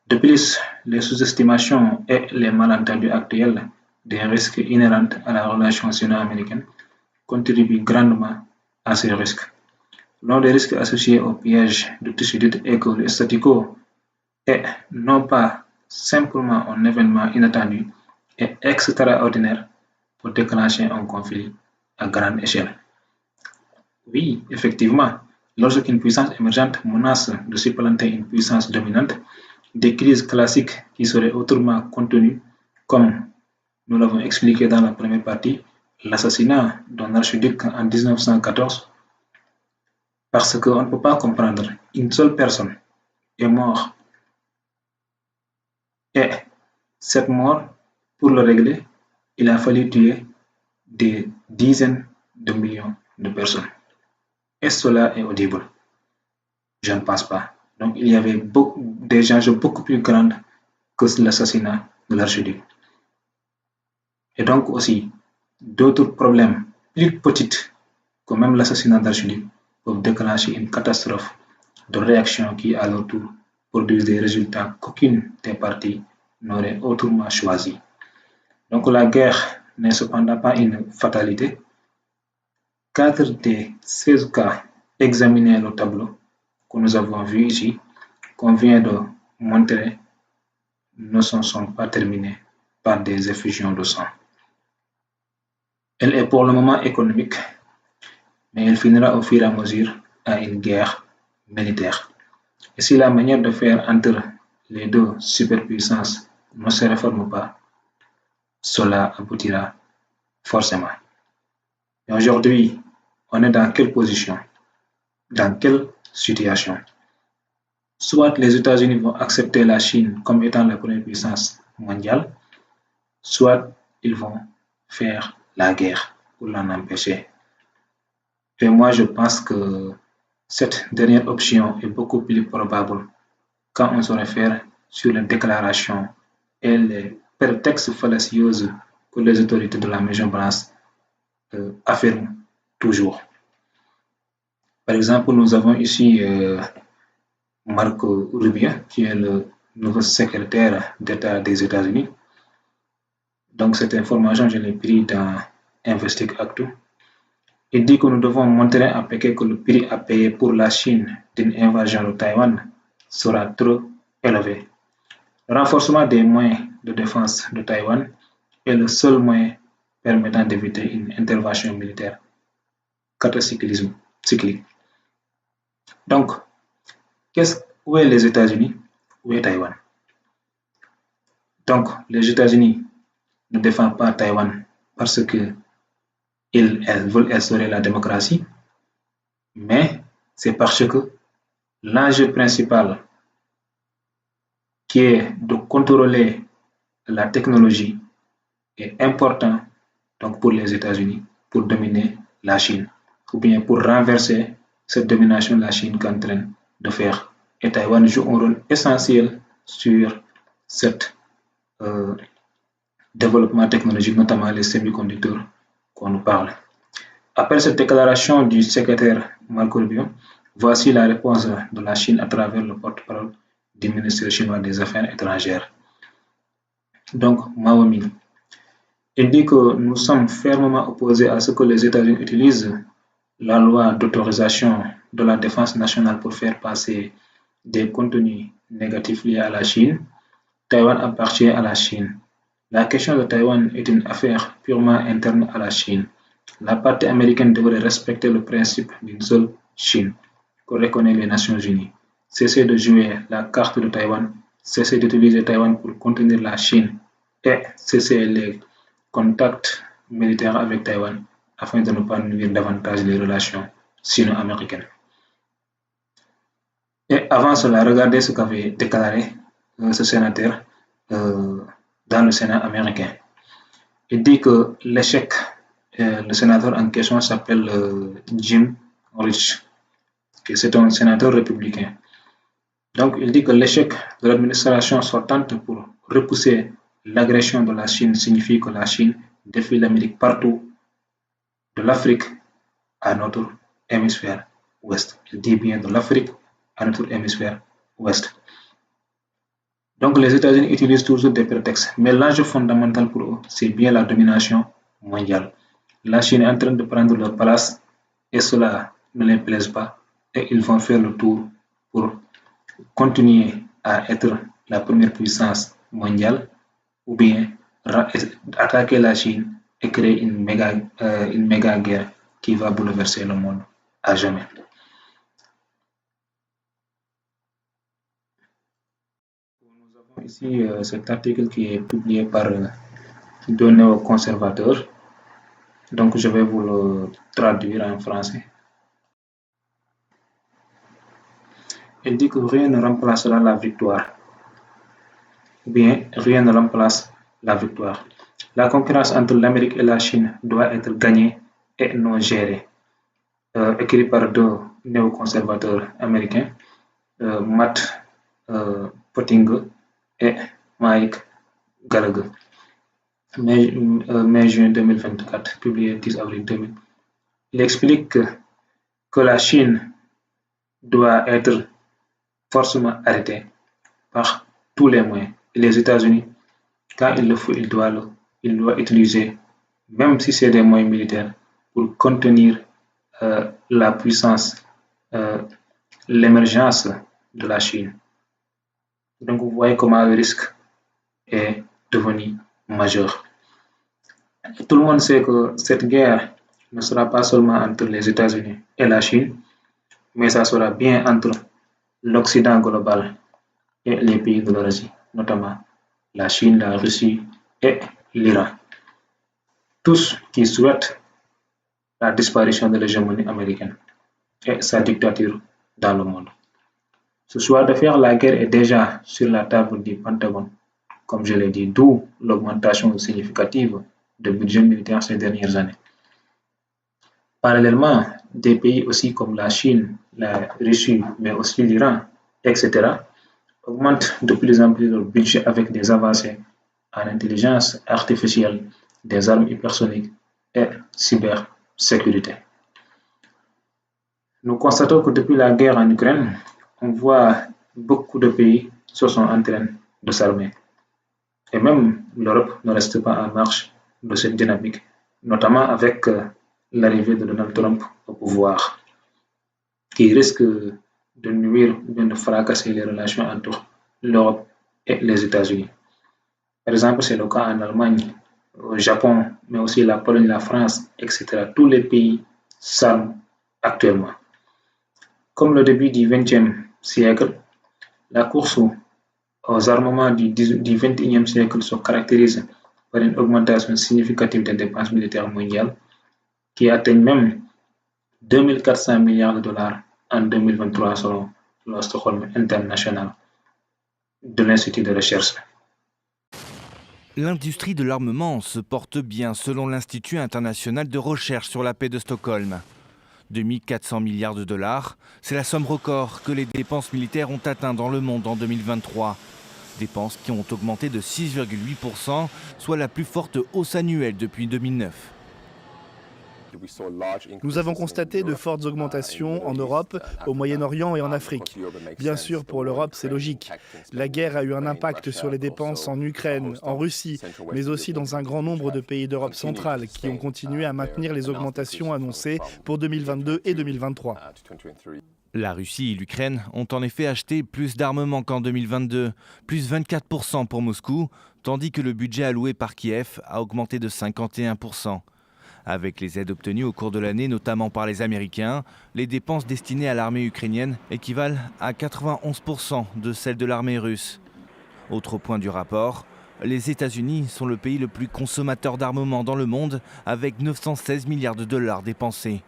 De plus, les sous-estimations et les malentendus actuels des risques inhérents à la relation sino-américaine contribuent grandement à ces risques. L'un des risques associés au piège de Thucydide est que le statu quo est non pas simplement un événement inattendu et extraordinaire pour déclencher un conflit à grande échelle. Oui, effectivement, lorsqu'une puissance émergente menace de supplanter une puissance dominante, des crises classiques qui seraient autrement contenues, comme nous l'avons expliqué dans la première partie, l'assassinat d'un archiduc en 1914, parce qu'on ne peut pas comprendre, une seule personne est morte. Et cette mort, pour le régler, il a fallu tuer des dizaines de millions de personnes. Est-ce cela est audible? Je ne pense pas. Donc il y avait des enjeux beaucoup plus grands que l'assassinat de l'archiduc. Et donc aussi, d'autres problèmes plus petits que même l'assassinat d'archiduc peuvent déclencher une catastrophe de réaction qui, à leur tour, produisent des résultats qu'aucune des parties n'aurait autrement choisi. Donc la guerre n'est cependant pas une fatalité. 4 des 16 cas examinés au tableau que nous avons vu ici, qu'on vient de montrer, ne sont pas terminés par des effusions de sang. Elle est pour le moment économique, mais elle finira au fur et à mesure à une guerre militaire. Et si la manière de faire entre les deux superpuissances ne se réforme pas, cela aboutira forcément. Et aujourd'hui, on est dans quelle position? Dans quelle situation? Soit les États-Unis vont accepter la Chine comme étant la première puissance mondiale, soit ils vont faire la guerre pour l'en empêcher. Et moi, je pense que cette dernière option est beaucoup plus probable quand on se réfère sur les déclarations et les prétextes fallacieux que les autorités de la Maison-Blanche affirment toujours. Par exemple, nous avons ici Marco Rubio, qui est le nouveau secrétaire d'État des États-Unis. Donc, cette information, je l'ai prise dans InvestigActu. Il dit que nous devons montrer à Pékin que le prix à payer pour la Chine d'une invasion de Taïwan sera trop élevé. Le renforcement des moyens de défense de Taïwan est le seul moyen permettant d'éviter une intervention militaire cyclique. Donc, où est les États-Unis? Où est Taïwan? Donc, les États-Unis ne défendent pas Taïwan parce que elles veulent instaurer la démocratie, mais c'est parce que l'enjeu principal qui est de contrôler la technologie est important donc pour les États-Unis pour dominer la Chine ou bien pour renverser cette domination de la Chine qu'est en train de faire. Et Taïwan joue un rôle essentiel sur cet développement technologique, notamment les semi-conducteurs qu'on nous parle. Après cette déclaration du secrétaire Marco Rubio, voici la réponse de la Chine à travers le porte-parole du ministère chinois des Affaires étrangères. Donc, Mao Ming, il dit que nous sommes fermement opposés à ce que les États-Unis utilisent la loi d'autorisation de la défense nationale pour faire passer des contenus négatifs liés à la Chine. Taïwan appartient à la Chine. La question de Taïwan est une affaire purement interne à la Chine. La partie américaine devrait respecter le principe d'une seule Chine que reconnaît les Nations Unies. Cesser de jouer la carte de Taïwan, cesser d'utiliser Taïwan pour contenir la Chine et cesser les contacts militaires avec Taïwan afin de ne pas nuire davantage les relations sino-américaines. Et avant cela, regardez ce qu'avait déclaré ce sénateur dans le Sénat américain. Il dit que l'échec, le sénateur en question s'appelle Jim Rich, c'est un sénateur républicain. Donc il dit que l'échec de l'administration sortante pour repousser l'agression de la Chine signifie que la Chine défie l'Amérique partout, de l'Afrique à notre hémisphère ouest. Il dit bien de l'Afrique à notre hémisphère ouest. Donc les États-Unis utilisent toujours des prétextes, mais l'enjeu fondamental pour eux, c'est bien la domination mondiale. La Chine est en train de prendre leur place et cela ne les plaise pas et ils vont faire le tour pour continuer à être la première puissance mondiale ou bien attaquer la Chine et créer une méga guerre qui va bouleverser le monde à jamais. Nous avons ici cet article qui est publié par deux néoconservateurs. Donc je vais vous le traduire en français. Il dit que rien ne remplacera la victoire. Ou bien rien ne remplace la victoire. La concurrence entre l'Amérique et la Chine doit être gagnée et non gérée. Écrit par deux néoconservateurs américains, Matt Pottinger et Mike Gallagher. Mai-juin 2024, publié le 10 avril 2000. Il explique que la Chine doit être forcément arrêtée par tous les moyens. Et les États-Unis, quand il le faut, il doit utiliser, même si c'est des moyens militaires, pour contenir la puissance, l'émergence de la Chine. Donc vous voyez comment le risque est devenu majeur. Tout le monde sait que cette guerre ne sera pas seulement entre les États-Unis et la Chine, mais ça sera bien entre l'Occident global et les pays de l'Eurasie, notamment la Chine, la Russie et l'Iran. Tous qui souhaitent la disparition de l'hégémonie américaine et sa dictature dans le monde. Ce choix de faire la guerre est déjà sur la table du Pentagone, comme je l'ai dit, d'où l'augmentation significative de budget militaire ces dernières années. Parallèlement, des pays aussi comme la Chine, la Russie, mais aussi l'Iran, etc., augmentent de plus en plus leur budget avec des avancées en intelligence artificielle, des armes hypersoniques et cybersécurité. Nous constatons que depuis la guerre en Ukraine, on voit beaucoup de pays se sont en train de s'armer. Et même l'Europe ne reste pas en marche de cette dynamique, notamment avec l'arrivée de Donald Trump au pouvoir, qui risque de nuire ou bien de fracasser les relations entre l'Europe et les États-Unis. Par exemple, c'est le cas en Allemagne, au Japon, mais aussi la Pologne, la France, etc. Tous les pays s'arment actuellement. Comme le début du XXe siècle, la course aux armements du XXIe siècle se caractérise par une augmentation significative des dépenses militaires mondiales qui atteignent même 2400 milliards de dollars en 2023 selon le Stockholm International de l'Institut de recherche. L'industrie de l'armement se porte bien selon l'Institut international de recherche sur la paix de Stockholm. 2400 milliards de dollars, c'est la somme record que les dépenses militaires ont atteint dans le monde en 2023. Dépenses qui ont augmenté de 6,8%, soit la plus forte hausse annuelle depuis 2009. Nous avons constaté de fortes augmentations en Europe, au Moyen-Orient et en Afrique. Bien sûr, pour l'Europe, c'est logique. La guerre a eu un impact sur les dépenses en Ukraine, en Russie, mais aussi dans un grand nombre de pays d'Europe centrale qui ont continué à maintenir les augmentations annoncées pour 2022 et 2023. La Russie et l'Ukraine ont en effet acheté plus d'armements qu'en 2022, plus 24% pour Moscou, tandis que le budget alloué par Kiev a augmenté de 51%. Avec les aides obtenues au cours de l'année, notamment par les Américains, les dépenses destinées à l'armée ukrainienne équivalent à 91% de celles de l'armée russe. Autre point du rapport, les États-Unis sont le pays le plus consommateur d'armement dans le monde, avec 916 milliards de dollars dépensés.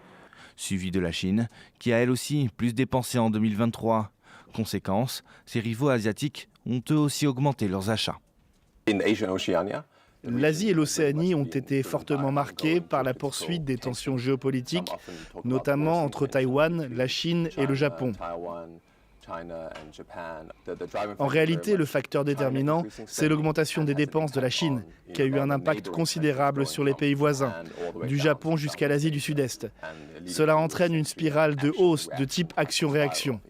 Suivi de la Chine, qui a elle aussi plus dépensé en 2023. Conséquence, ses rivaux asiatiques ont eux aussi augmenté leurs achats. L'Asie et l'Océanie ont été fortement marquées par la poursuite des tensions géopolitiques, notamment entre Taïwan, la Chine et le Japon. En réalité, le facteur déterminant, c'est l'augmentation des dépenses de la Chine, qui a eu un impact considérable sur les pays voisins, du Japon jusqu'à l'Asie du Sud-Est. Cela entraîne une spirale de hausse de type action-réaction.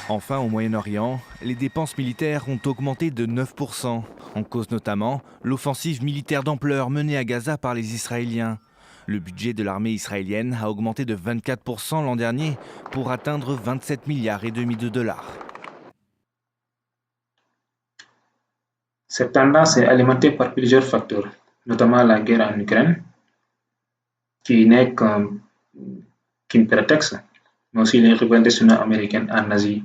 Enfin, au Moyen-Orient, les dépenses militaires ont augmenté de 9%. En cause notamment l'offensive militaire d'ampleur menée à Gaza par les Israéliens. Le budget de l'armée israélienne a augmenté de 24% l'an dernier pour atteindre 27 milliards et demi de dollars. Cette tendance est alimentée par plusieurs facteurs, notamment la guerre en Ukraine, qui n'est qu'un prétexte, mais aussi les revendications américaines en Asie,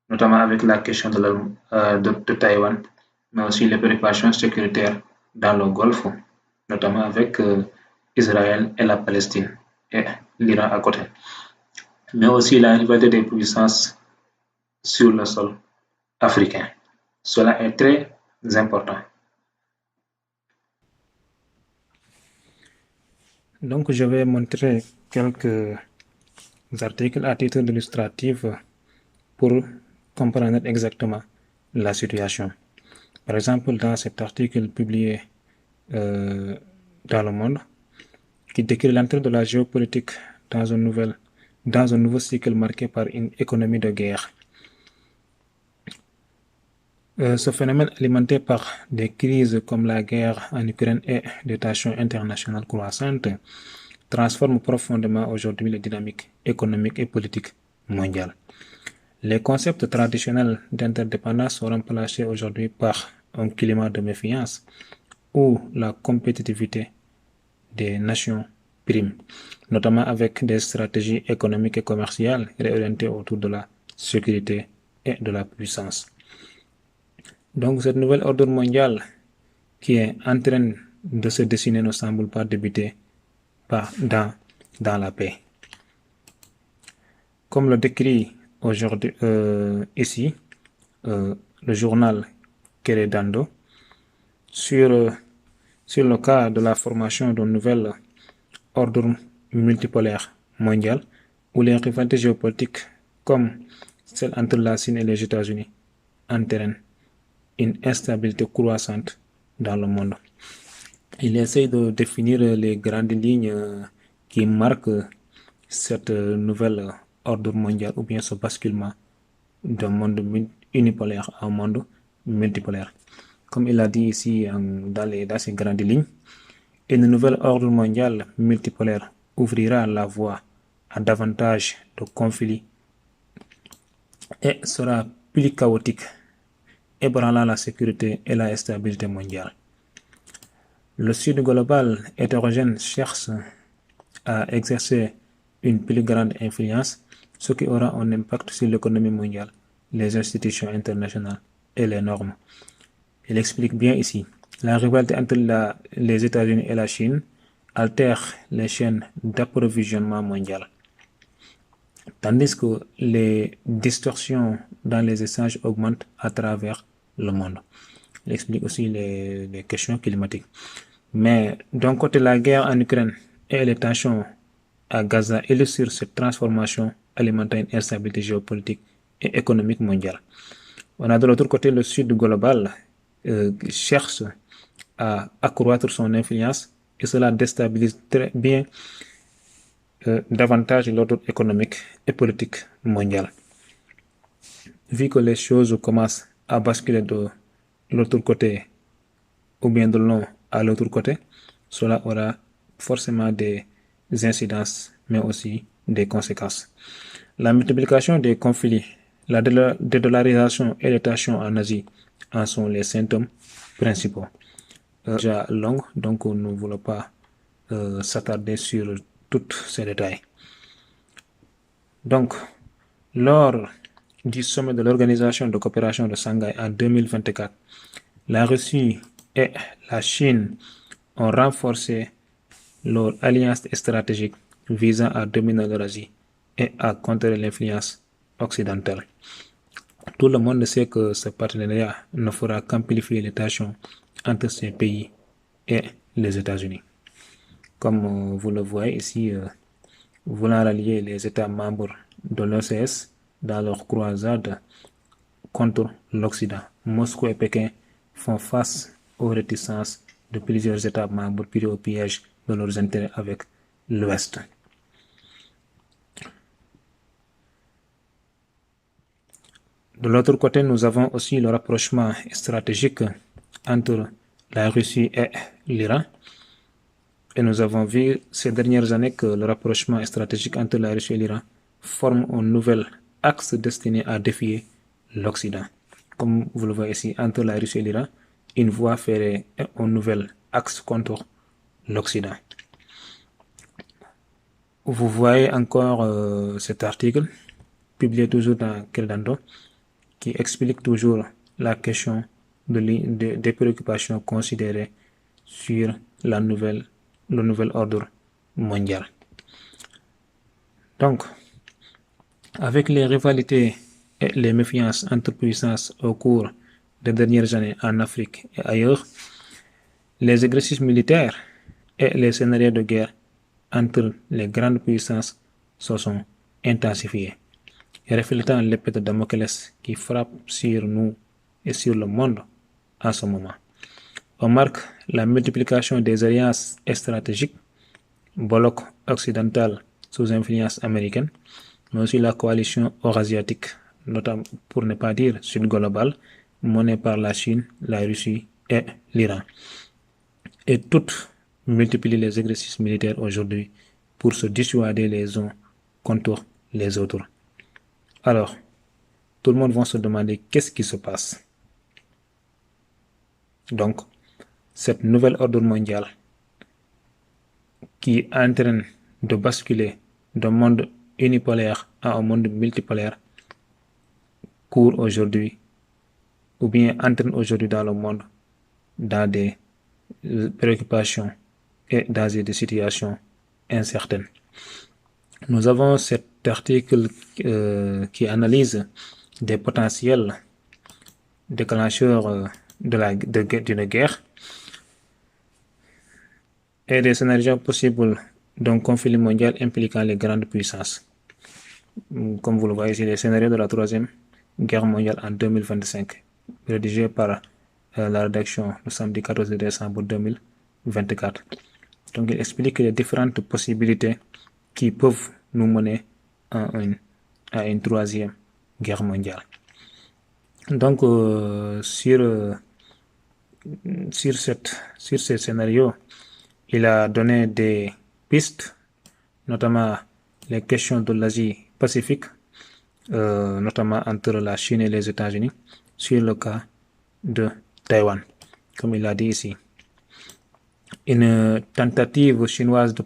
notamment avec la question de Taïwan, mais aussi les préoccupations sécuritaires dans le Golfe, notamment avec Israël et la Palestine, et l'Iran à côté. Mais aussi la rivalité des puissances sur le sol africain. Cela est très important. Donc, je vais montrer quelques articles à titre illustratif pour comprendre exactement la situation. Par exemple, dans cet article publié dans Le Monde, qui décrit l'entrée de la géopolitique dans un nouveau cycle marqué par une économie de guerre. Ce phénomène alimenté par des crises comme la guerre en Ukraine et des tensions internationales croissantes transforme profondément aujourd'hui les dynamiques économiques et politiques mondiales. Les concepts traditionnels d'interdépendance sont remplacés aujourd'hui par un climat de méfiance où la compétitivité des nations prime, notamment avec des stratégies économiques et commerciales réorientées autour de la sécurité et de la puissance. Donc cette nouvelle ordre mondial qui est en train de se dessiner ne semble pas débuter dans la paix. Comme le décrit aujourd'hui ici le journal Queredando sur le cas de la formation d'un nouvel ordre multipolaire mondial où les rivalités géopolitiques comme celle entre la Chine et les États-Unis entraînent une instabilité croissante dans le monde. Il essaie de définir les grandes lignes qui marquent cette nouvelle ordre mondial ou bien ce basculement d'un monde unipolaire à un monde multipolaire. Comme il a dit ici dans ces grandes lignes, une nouvelle ordre mondial multipolaire ouvrira la voie à davantage de conflits et sera plus chaotique, ébranlant la sécurité et la stabilité mondiale. Le Sud global hétérogène cherche à exercer une plus grande influence, ce qui aura un impact sur l'économie mondiale, les institutions internationales et les normes. Il explique bien ici, la rivalité entre les États-Unis et la Chine altère les chaînes d'approvisionnement mondiales, tandis que les distorsions dans les échanges augmentent à travers le monde. Il explique aussi les questions climatiques. Mais d'un côté, la guerre en Ukraine et les tensions à Gaza illustrent cette transformation alimentant une instabilité géopolitique et économique mondiale. On a de l'autre côté le Sud global cherche à accroître son influence et cela déstabilise très bien davantage l'ordre économique et politique mondial. Vu que les choses commencent à basculer de l'autre côté ou bien de l'un à l'autre côté, cela aura forcément des incidences mais aussi des conséquences. La multiplication des conflits, la dédollarisation et les tensions en Asie en sont les symptômes principaux. Déjà longue, donc nous ne voulons pas s'attarder sur tous ces détails. Donc, lors du sommet de l'Organisation de coopération de Shanghai en 2024, la Russie et la Chine ont renforcé leur alliance stratégique visant à dominer l'Eurasie et à contrer l'influence occidentale. Tout le monde sait que ce partenariat ne fera qu'amplifier les tensions entre ces pays et les États-Unis. Comme vous le voyez ici, voulant rallier les États membres de l'OCS dans leur croisade contre l'Occident, Moscou et Pékin font face aux réticences de plusieurs États membres pris au piège de leurs intérêts avec l'Ouest. De l'autre côté, nous avons aussi le rapprochement stratégique entre la Russie et l'Iran. Et nous avons vu ces dernières années que le rapprochement stratégique entre la Russie et l'Iran forme un nouvel axe destiné à défier l'Occident. Comme vous le voyez ici, entre la Russie et l'Iran, une voie ferrée et un nouvel axe contre l'Occident. Vous voyez encore cet article, publié toujours dans Queredando, qui explique toujours la question des préoccupations considérées sur le nouvel ordre mondial. Donc, avec les rivalités et les méfiances entre puissances au cours des dernières années en Afrique et ailleurs, les exercices militaires et les scénarios de guerre entre les grandes puissances se sont intensifiés. et reflétant l'épée de Damoclès qui frappe sur nous et sur le monde en ce moment. On marque la multiplication des alliances stratégiques, bloc occidental sous influence américaine, mais aussi la coalition eurasiatique, notamment pour ne pas dire sud global, menée par la Chine, la Russie et l'Iran. Et toutes multiplient les exercices militaires aujourd'hui pour se dissuader les uns contre les autres. Alors, tout le monde va se demander qu'est-ce qui se passe. Donc, cette nouvelle ordre mondial qui est en train de basculer d'un monde unipolaire à un monde multipolaire court aujourd'hui, ou bien entraîne aujourd'hui dans le monde dans des préoccupations et dans des situations incertaines. Nous avons cet article qui analyse des potentiels déclencheurs d'une guerre et des scénarios possibles d'un conflit mondial impliquant les grandes puissances. Comme vous le voyez ici, les scénarios de la Troisième Guerre mondiale en 2025, rédigé par la rédaction le samedi 14 décembre 2024. Donc il explique les différentes possibilités qui peuvent nous mener à une Troisième Guerre mondiale. Donc sur ces scénarios, il a donné des pistes, notamment les questions de l'Asie-Pacifique, notamment entre la Chine et les États-Unis, sur le cas de Taïwan, comme il l'a dit ici. Une tentative chinoise de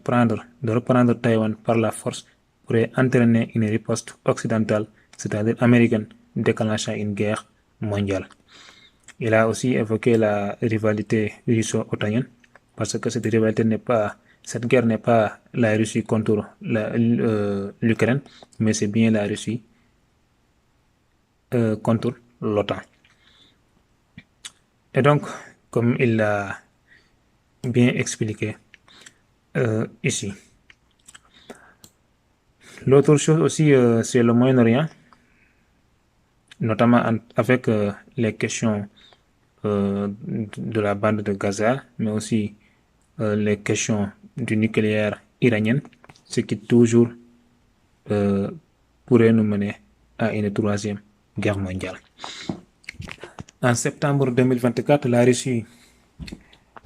reprendre Taïwan par la force pourrait entraîner une riposte occidentale, c'est-à-dire américaine, déclenchant une guerre mondiale. Il a aussi évoqué la rivalité russo-otanienne, parce que cette guerre n'est pas la Russie contre l'Ukraine, mais c'est bien la Russie contre l'OTAN. Et donc, comme il l'a bien expliqué ici. L'autre chose aussi, c'est le Moyen-Orient, notamment avec les questions de la bande de Gaza, mais aussi les questions du nucléaire iranien, ce qui toujours pourrait nous mener à une Troisième Guerre mondiale. En septembre 2024, la Russie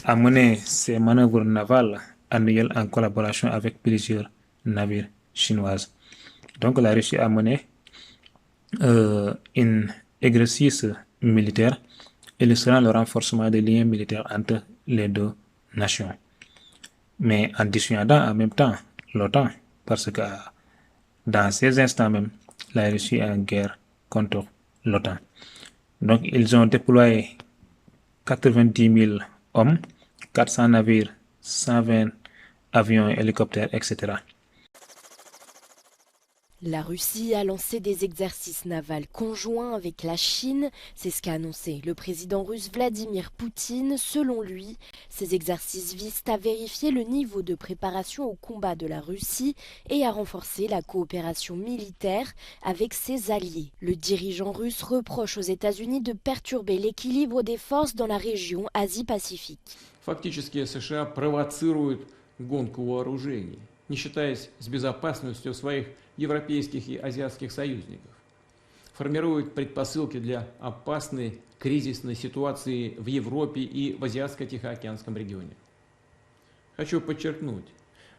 a mené ses manœuvres navales annuelles en collaboration avec plusieurs navires chinoises. Donc la Russie a mené un exercice militaire illustrant le renforcement des liens militaires entre les deux nations, mais en dissuadant en même temps l'OTAN, parce que dans ces instants même, la Russie est en guerre contre l'OTAN. Donc ils ont déployé 90 000 hommes, 400 navires, 120 avions et hélicoptères, etc. La Russie a lancé des exercices navals conjoints avec la Chine, c'est ce qu'a annoncé le président russe Vladimir Poutine. Selon lui, ces exercices visent à vérifier le niveau de préparation au combat de la Russie et à renforcer la coopération militaire avec ses alliés. Le dirigeant russe reproche aux États-Unis de perturber l'équilibre des forces dans la région Asie-Pacifique. Фактически США провоцируют гонку вооружений, не считаясь с безопасностью своих европейских и азиатских союзников. Формируют предпосылки для опасной кризисной ситуации в Европе и в Азиатско-Тихоокеанском регионе. Хочу подчеркнуть,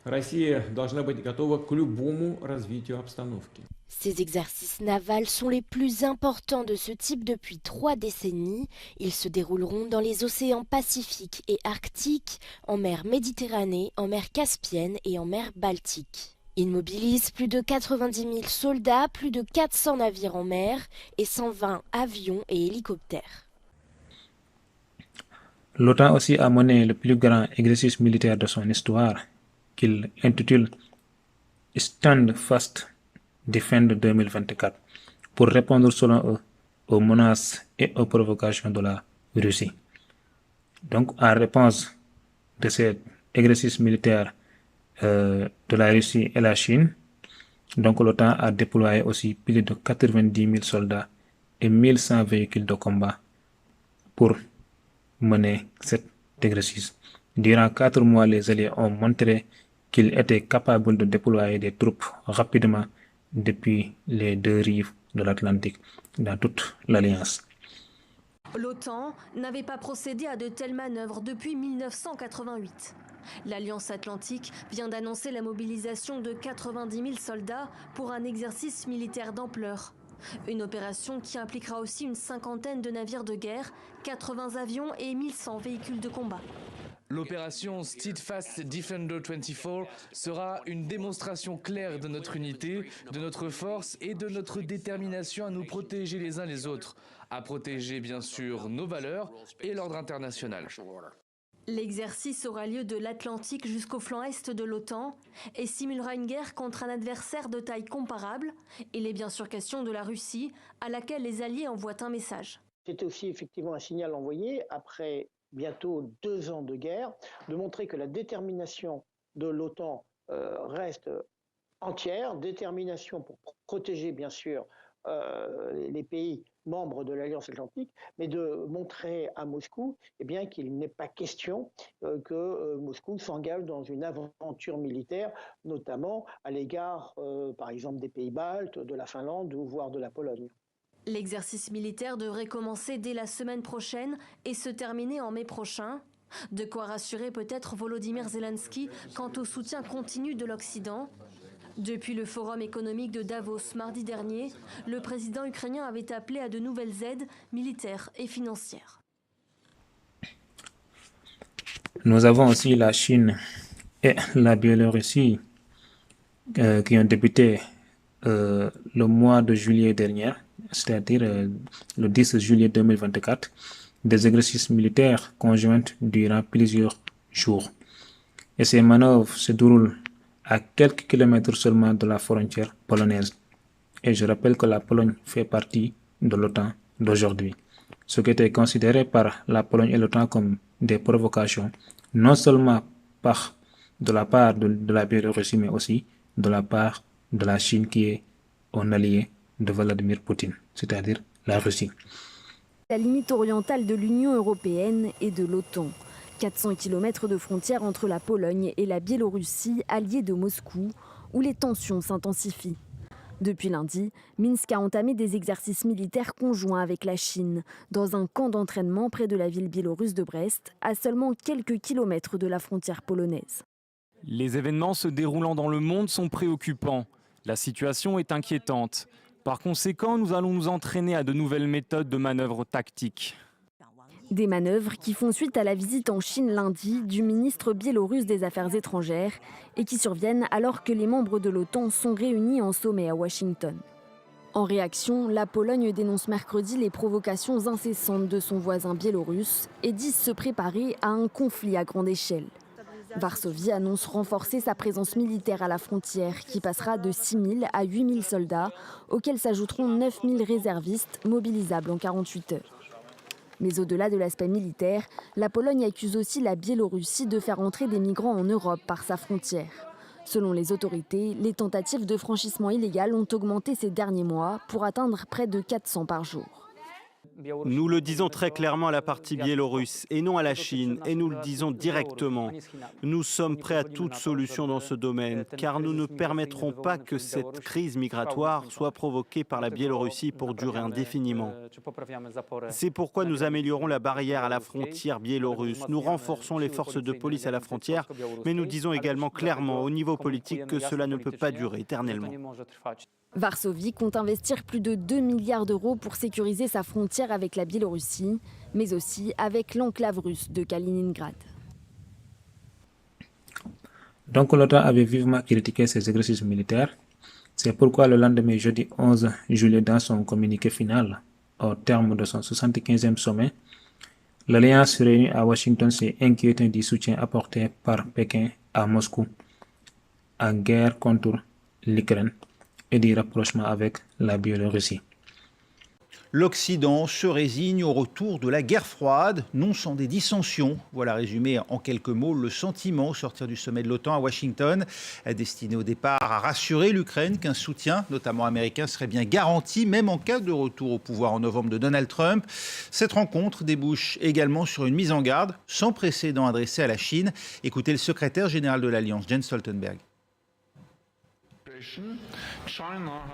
Россия должна быть готова к любому развитию обстановки. Ces exercices navals sont les plus importants de ce type depuis 3 décennies. Ils se dérouleront dans les océans Pacifique et Arctique, en mer Méditerranée, en mer Caspienne et en mer Baltique. Ils mobilisent plus de 90 000 soldats, plus de 400 navires en mer et 120 avions et hélicoptères. L'OTAN aussi a mené le plus grand exercice militaire de son histoire, qu'il intitule Stand Fast Defend 2024, pour répondre selon eux aux menaces et aux provocations de la Russie. Donc, en réponse de cet exercice militaire de la Russie et la Chine, Donc l'OTAN a déployé aussi plus de 90 000 soldats et 1100 véhicules de combat pour mener cet exercice. Durant 4 mois, les Alliés ont montré qu'ils étaient capables de déployer des troupes rapidement depuis les 2 rives de l'Atlantique dans toute l'Alliance. L'OTAN n'avait pas procédé à de telles manœuvres depuis 1988. L'Alliance Atlantique vient d'annoncer la mobilisation de 90 000 soldats pour un exercice militaire d'ampleur. Une opération qui impliquera aussi une 50aine de navires de guerre, 80 avions et 1100 véhicules de combat. L'opération Steadfast Defender 24 sera une démonstration claire de notre unité, de notre force et de notre détermination à nous protéger les uns les autres, à protéger bien sûr nos valeurs et l'ordre international. L'exercice aura lieu de l'Atlantique jusqu'au flanc est de l'OTAN et simulera une guerre contre un adversaire de taille comparable. Il est bien sûr question de la Russie, à laquelle les Alliés envoient un message. C'était aussi effectivement un signal envoyé après bientôt 2 ans de guerre, de montrer que la détermination de l'OTAN reste entière, détermination pour protéger bien sûr les pays membres de l'Alliance Atlantique, mais de montrer à Moscou qu'il n'est pas question que Moscou s'engage dans une aventure militaire, notamment à l'égard par exemple des pays baltes, de la Finlande ou voire de la Pologne. L'exercice militaire devrait commencer dès la semaine prochaine et se terminer en mai prochain. De quoi rassurer peut-être Volodymyr Zelensky quant au soutien continu de l'Occident. Depuis le forum économique de Davos mardi dernier, le président ukrainien avait appelé à de nouvelles aides militaires et financières. Nous avons aussi la Chine et la Biélorussie qui ont débuté le mois de juillet dernier, c'est-à-dire le 10 juillet 2024, des exercices militaires conjoints durant plusieurs jours. Et ces manœuvres se déroulent à quelques kilomètres seulement de la frontière polonaise. Et je rappelle que la Pologne fait partie de l'OTAN d'aujourd'hui. Ce qui était considéré par la Pologne et l'OTAN comme des provocations, non seulement de la part de la Biélorussie, mais aussi de la part de la Chine qui est un allié de Vladimir Poutine, c'est-à-dire la Russie. La limite orientale de l'Union européenne et de l'OTAN. 400 km de frontière entre la Pologne et la Biélorussie, alliée de Moscou, où les tensions s'intensifient. Depuis lundi, Minsk a entamé des exercices militaires conjoints avec la Chine, dans un camp d'entraînement près de la ville biélorusse de Brest, à seulement quelques kilomètres de la frontière polonaise. Les événements se déroulant dans le monde sont préoccupants. La situation est inquiétante. Par conséquent, nous allons nous entraîner à de nouvelles méthodes de manœuvres tactiques. Des manœuvres qui font suite à la visite en Chine lundi du ministre biélorusse des Affaires étrangères et qui surviennent alors que les membres de l'OTAN sont réunis en sommet à Washington. En réaction, la Pologne dénonce mercredi les provocations incessantes de son voisin biélorusse et dit se préparer à un conflit à grande échelle. Varsovie annonce renforcer sa présence militaire à la frontière qui passera de 6 000 à 8 000 soldats, auxquels s'ajouteront 9 000 réservistes mobilisables en 48 heures. Mais au-delà de l'aspect militaire, la Pologne accuse aussi la Biélorussie de faire entrer des migrants en Europe par sa frontière. Selon les autorités, les tentatives de franchissement illégal ont augmenté ces derniers mois pour atteindre près de 400 par jour. Nous le disons très clairement à la partie biélorusse et non à la Chine, et nous le disons directement. Nous sommes prêts à toute solution dans ce domaine, car nous ne permettrons pas que cette crise migratoire soit provoquée par la Biélorussie pour durer indéfiniment. C'est pourquoi nous améliorons la barrière à la frontière biélorusse, nous renforçons les forces de police à la frontière, mais nous disons également clairement au niveau politique que cela ne peut pas durer éternellement. Varsovie compte investir plus de 2 milliards d'euros pour sécuriser sa frontière avec la Biélorussie, mais aussi avec l'enclave russe de Kaliningrad. Donc l'OTAN avait vivement critiqué ces exercices militaires. C'est pourquoi le lendemain, jeudi 11 juillet, dans son communiqué final, au terme de son 75e sommet, l'Alliance réunie à Washington s'est inquiétée du soutien apporté par Pékin à Moscou en guerre contre l'Ukraine et du rapprochement avec la Biélorussie. L'Occident se résigne au retour de la guerre froide, non sans des dissensions. Voilà résumé en quelques mots le sentiment au sortir du sommet de l'OTAN à Washington, destiné au départ à rassurer l'Ukraine qu'un soutien, notamment américain, serait bien garanti, même en cas de retour au pouvoir en novembre de Donald Trump. Cette rencontre débouche également sur une mise en garde sans précédent adressée à la Chine. Écoutez le secrétaire général de l'Alliance, Jens Stoltenberg.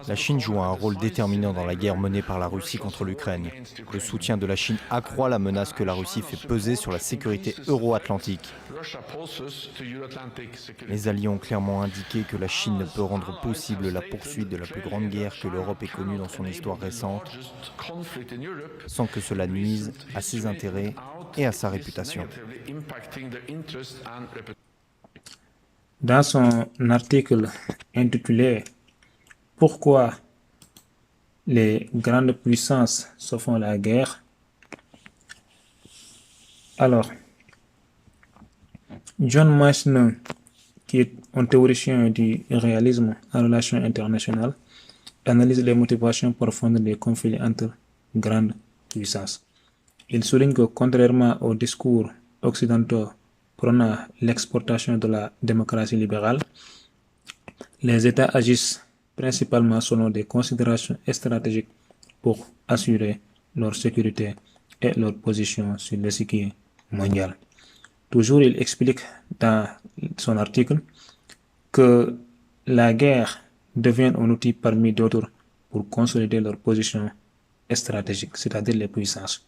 La Chine joue un rôle déterminant dans la guerre menée par la Russie contre l'Ukraine. Le soutien de la Chine accroît la menace que la Russie fait peser sur la sécurité euro-atlantique. Les alliés ont clairement indiqué que la Chine ne peut rendre possible la poursuite de la plus grande guerre que l'Europe ait connue dans son histoire récente, sans que cela nuise à ses intérêts et à sa réputation. Dans son article intitulé « Pourquoi les grandes puissances se font la guerre ?» Alors, John Meissner, qui est un théoricien du réalisme en relations internationales, analyse les motivations profondes des conflits entre grandes puissances. Il souligne que contrairement aux discours occidentaux prônant l'exportation de la démocratie libérale, les États agissent principalement selon des considérations stratégiques pour assurer leur sécurité et leur position sur l'échiquier mondial. Toujours, il explique dans son article que la guerre devient un outil parmi d'autres pour consolider leur position stratégique, c'est-à-dire les puissances.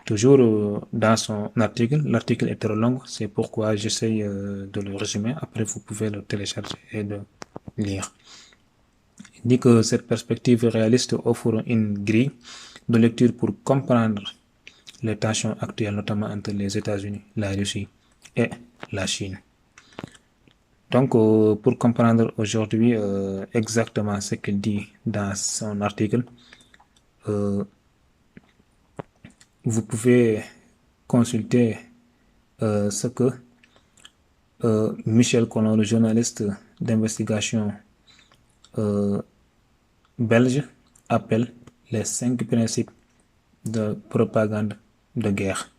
Toujours dans son article, l'article est trop long, c'est pourquoi j'essaye de le résumer. Après, vous pouvez le télécharger et le lire. Il dit que cette perspective réaliste offre une grille de lecture pour comprendre les tensions actuelles, notamment entre les États-Unis, la Russie et la Chine. Donc, pour comprendre aujourd'hui exactement ce qu'il dit dans son article, vous pouvez consulter ce que Michel Collin, le journaliste d'investigation belge, appelle les 5 principes de propagande de guerre.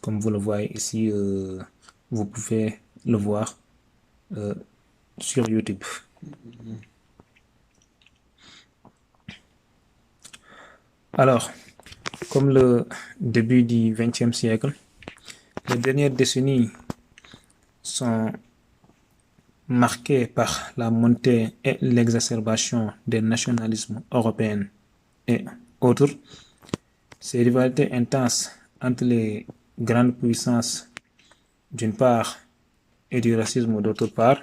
Comme vous le voyez ici, vous pouvez le voir sur YouTube. Alors, comme le début du XXe siècle, les dernières décennies sont marquées par la montée et l'exacerbation des nationalismes européens et autres. Ces rivalités intenses entre les grandes puissances d'une part et du racisme d'autre part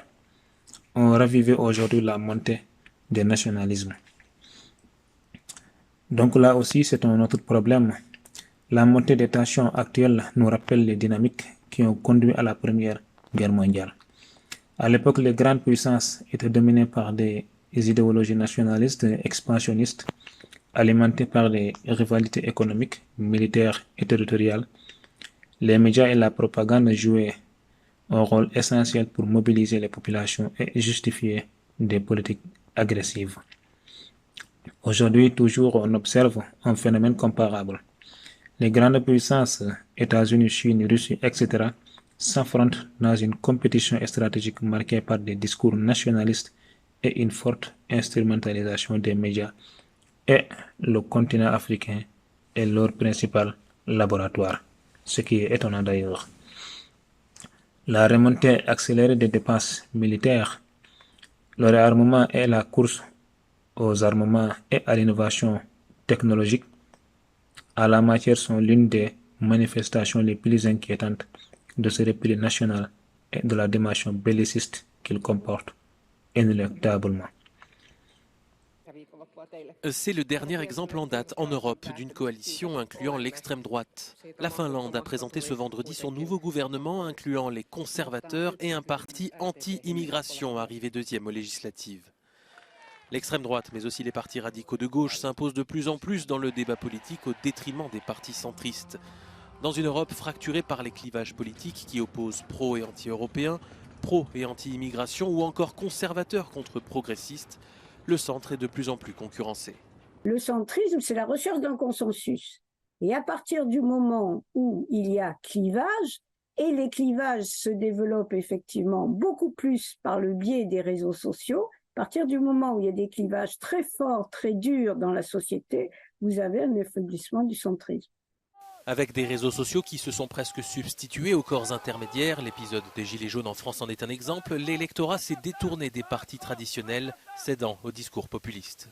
ont ravivé aujourd'hui la montée des nationalismes. Donc là aussi, c'est un autre problème. La montée des tensions actuelles nous rappelle les dynamiques qui ont conduit à la Première Guerre mondiale. À l'époque, les grandes puissances étaient dominées par des idéologies nationalistes et expansionnistes, alimentées par des rivalités économiques, militaires et territoriales. Les médias et la propagande jouaient un rôle essentiel pour mobiliser les populations et justifier des politiques agressives. Aujourd'hui, toujours, on observe un phénomène comparable. Les grandes puissances, États-Unis, Chine, Russie, etc., s'affrontent dans une compétition stratégique marquée par des discours nationalistes et une forte instrumentalisation des médias. Et le continent africain est leur principal laboratoire, ce qui est étonnant d'ailleurs. La remontée accélérée des dépenses militaires, le réarmement et la course aux armements et à l'innovation technologique à la matière sont l'une des manifestations les plus inquiétantes de ce repli national et de la dimension belliciste qu'il comporte inéluctablement. C'est le dernier exemple en date en Europe d'une coalition incluant l'extrême droite. La Finlande a présenté ce vendredi son nouveau gouvernement incluant les conservateurs et un parti anti-immigration arrivé deuxième aux législatives. L'extrême droite, mais aussi les partis radicaux de gauche, s'imposent de plus en plus dans le débat politique au détriment des partis centristes. Dans une Europe fracturée par les clivages politiques qui opposent pro- et anti-européens, pro- et anti-immigration ou encore conservateurs contre progressistes, le centre est de plus en plus concurrencé. Le centrisme, c'est la recherche d'un consensus. Et à partir du moment où il y a clivage, et les clivages se développent effectivement beaucoup plus par le biais des réseaux sociaux, à partir du moment où il y a des clivages très forts, très durs dans la société, vous avez un affaiblissement du centrisme. Avec des réseaux sociaux qui se sont presque substitués aux corps intermédiaires, l'épisode des Gilets jaunes en France en est un exemple, l'électorat s'est détourné des partis traditionnels, cédant au discours populiste.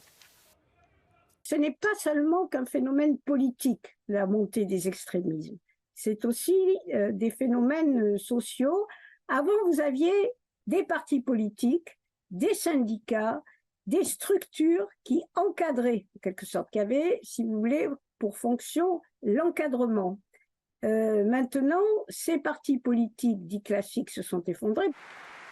Ce n'est pas seulement qu'un phénomène politique, la montée des extrémismes. C'est aussi des phénomènes sociaux. Avant, vous aviez des partis politiques, des syndicats, des structures qui encadraient, en quelque sorte, qui avaient, si vous voulez, pour fonction l'encadrement. Maintenant, ces partis politiques dits classiques se sont effondrés.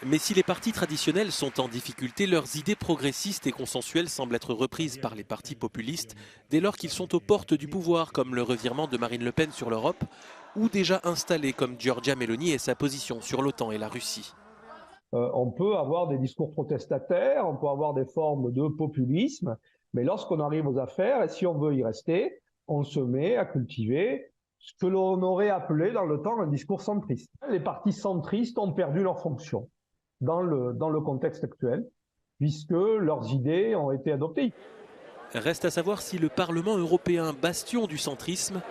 Mais si les partis traditionnels sont en difficulté, leurs idées progressistes et consensuelles semblent être reprises par les partis populistes dès lors qu'ils sont aux portes du pouvoir, comme le revirement de Marine Le Pen sur l'Europe, ou déjà installés comme Giorgia Meloni et sa position sur l'OTAN et la Russie. On peut avoir des discours protestataires, on peut avoir des formes de populisme, mais lorsqu'on arrive aux affaires, et si on veut y rester, on se met à cultiver ce que l'on aurait appelé dans le temps un discours centriste. Les partis centristes ont perdu leur fonction dans le contexte actuel, puisque leurs idées ont été adoptées. Reste à savoir si le Parlement européen, bastion du centrisme,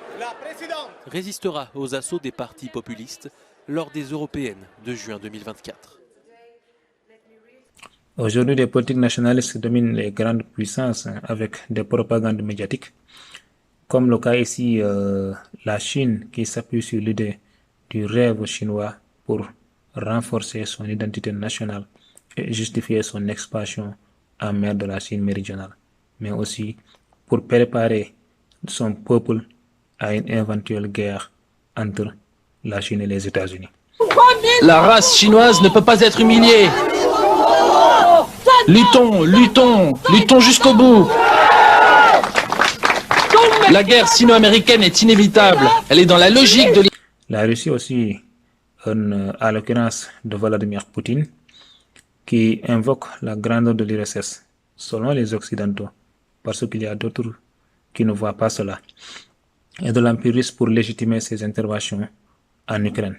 résistera aux assauts des partis populistes lors des européennes de juin 2024. Aujourd'hui, les politiques nationalistes dominent les grandes puissances avec des propagandes médiatiques, comme le cas ici la Chine qui s'appuie sur l'idée du rêve chinois pour renforcer son identité nationale et justifier son expansion en mer de la Chine méridionale, mais aussi pour préparer son peuple à une éventuelle guerre entre la Chine et les États-Unis. La race chinoise ne peut pas être humiliée. Luttons, luttons, luttons jusqu'au bout. La guerre sino-américaine est inévitable. Elle est dans la logique de... La Russie aussi, à l'occurrence de Vladimir Poutine, qui invoque la grandeur de l'URSS, selon les Occidentaux, parce qu'il y a d'autres qui ne voient pas cela, et de l'Empire russe pour légitimer ses interventions en Ukraine.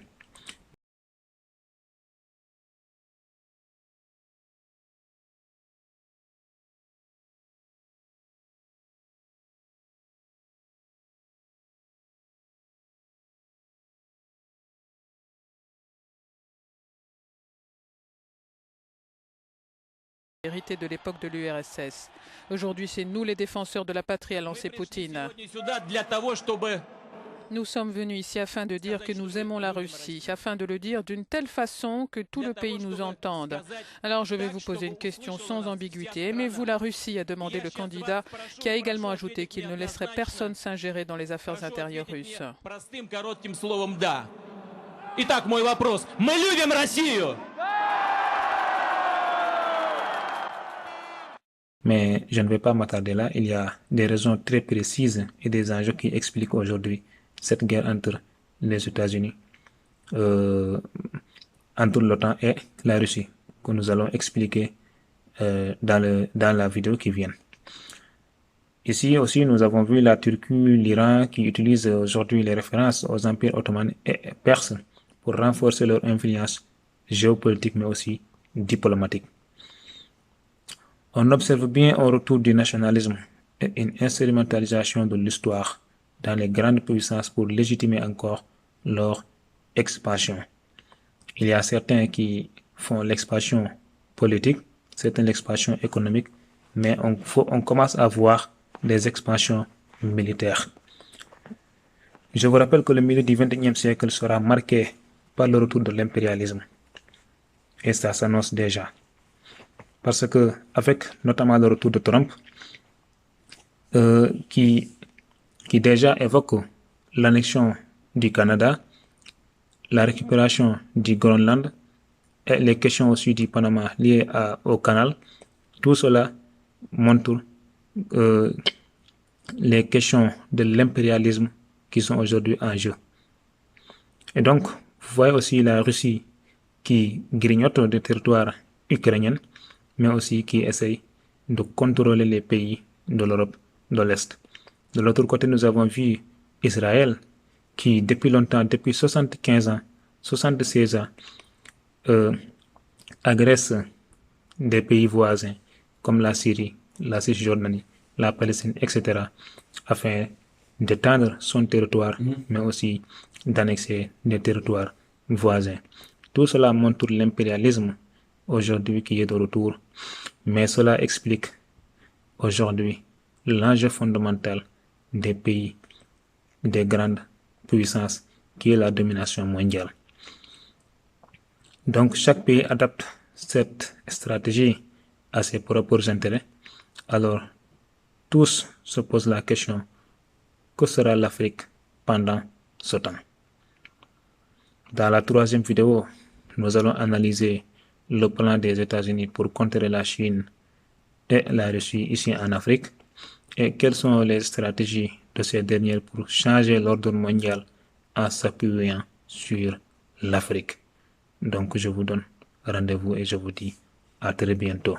Hérité de l'époque de l'URSS. Aujourd'hui, c'est nous les défenseurs de la patrie, a lancé Poutine. Nous sommes venus ici afin de dire que nous aimons la Russie, afin de le dire d'une telle façon que tout le pays nous entende. Alors je vais vous poser une question sans ambiguïté. Aimez-vous la Russie, a demandé le candidat, qui a également ajouté qu'il ne laisserait personne s'ingérer dans les affaires intérieures russes. Итак, мой вопрос. Мы любим Россию! Mais je ne vais pas m'attarder là. Il y a des raisons très précises et des enjeux qui expliquent aujourd'hui cette guerre entre les États-Unis, entre l'OTAN et la Russie, que nous allons expliquer dans la vidéo qui vient. Ici aussi, nous avons vu la Turquie, l'Iran qui utilisent aujourd'hui les références aux empires ottomans et perses pour renforcer leur influence géopolitique mais aussi diplomatique. On observe bien un retour du nationalisme et une instrumentalisation de l'histoire dans les grandes puissances pour légitimer encore leur expansion. Il y a certains qui font l'expansion politique, certains l'expansion économique, mais on commence à voir des expansions militaires. Je vous rappelle que le milieu du XXIe siècle sera marqué par le retour de l'impérialisme. Et ça s'annonce déjà. Parce que, avec notamment le retour de Trump, qui déjà évoque l'annexion du Canada, la récupération du Groenland et les questions aussi du Panama liées au canal, tout cela montre les questions de l'impérialisme qui sont aujourd'hui en jeu. Et donc, vous voyez aussi la Russie qui grignote des territoires ukrainiens, mais aussi qui essaye de contrôler les pays de l'Europe de l'Est. De l'autre côté, nous avons vu Israël qui, depuis longtemps, depuis 76 ans, agresse des pays voisins comme la Syrie, la Cisjordanie, la Palestine, etc., afin d'étendre son territoire, mais aussi d'annexer des territoires voisins. Tout cela montre l'impérialisme aujourd'hui qui est de retour, mais cela explique aujourd'hui l'enjeu fondamental des pays, des grandes puissances, qui est la domination mondiale. Donc chaque pays adapte cette stratégie à ses propres intérêts. Alors tous se posent la question, que sera l'Afrique pendant ce temps? Dans la troisième vidéo, nous allons analyser le plan des États-Unis pour contrer la Chine et la Russie ici en Afrique et quelles sont les stratégies de ces dernières pour changer l'ordre mondial en s'appuyant sur l'Afrique. Donc je vous donne rendez-vous et je vous dis à très bientôt.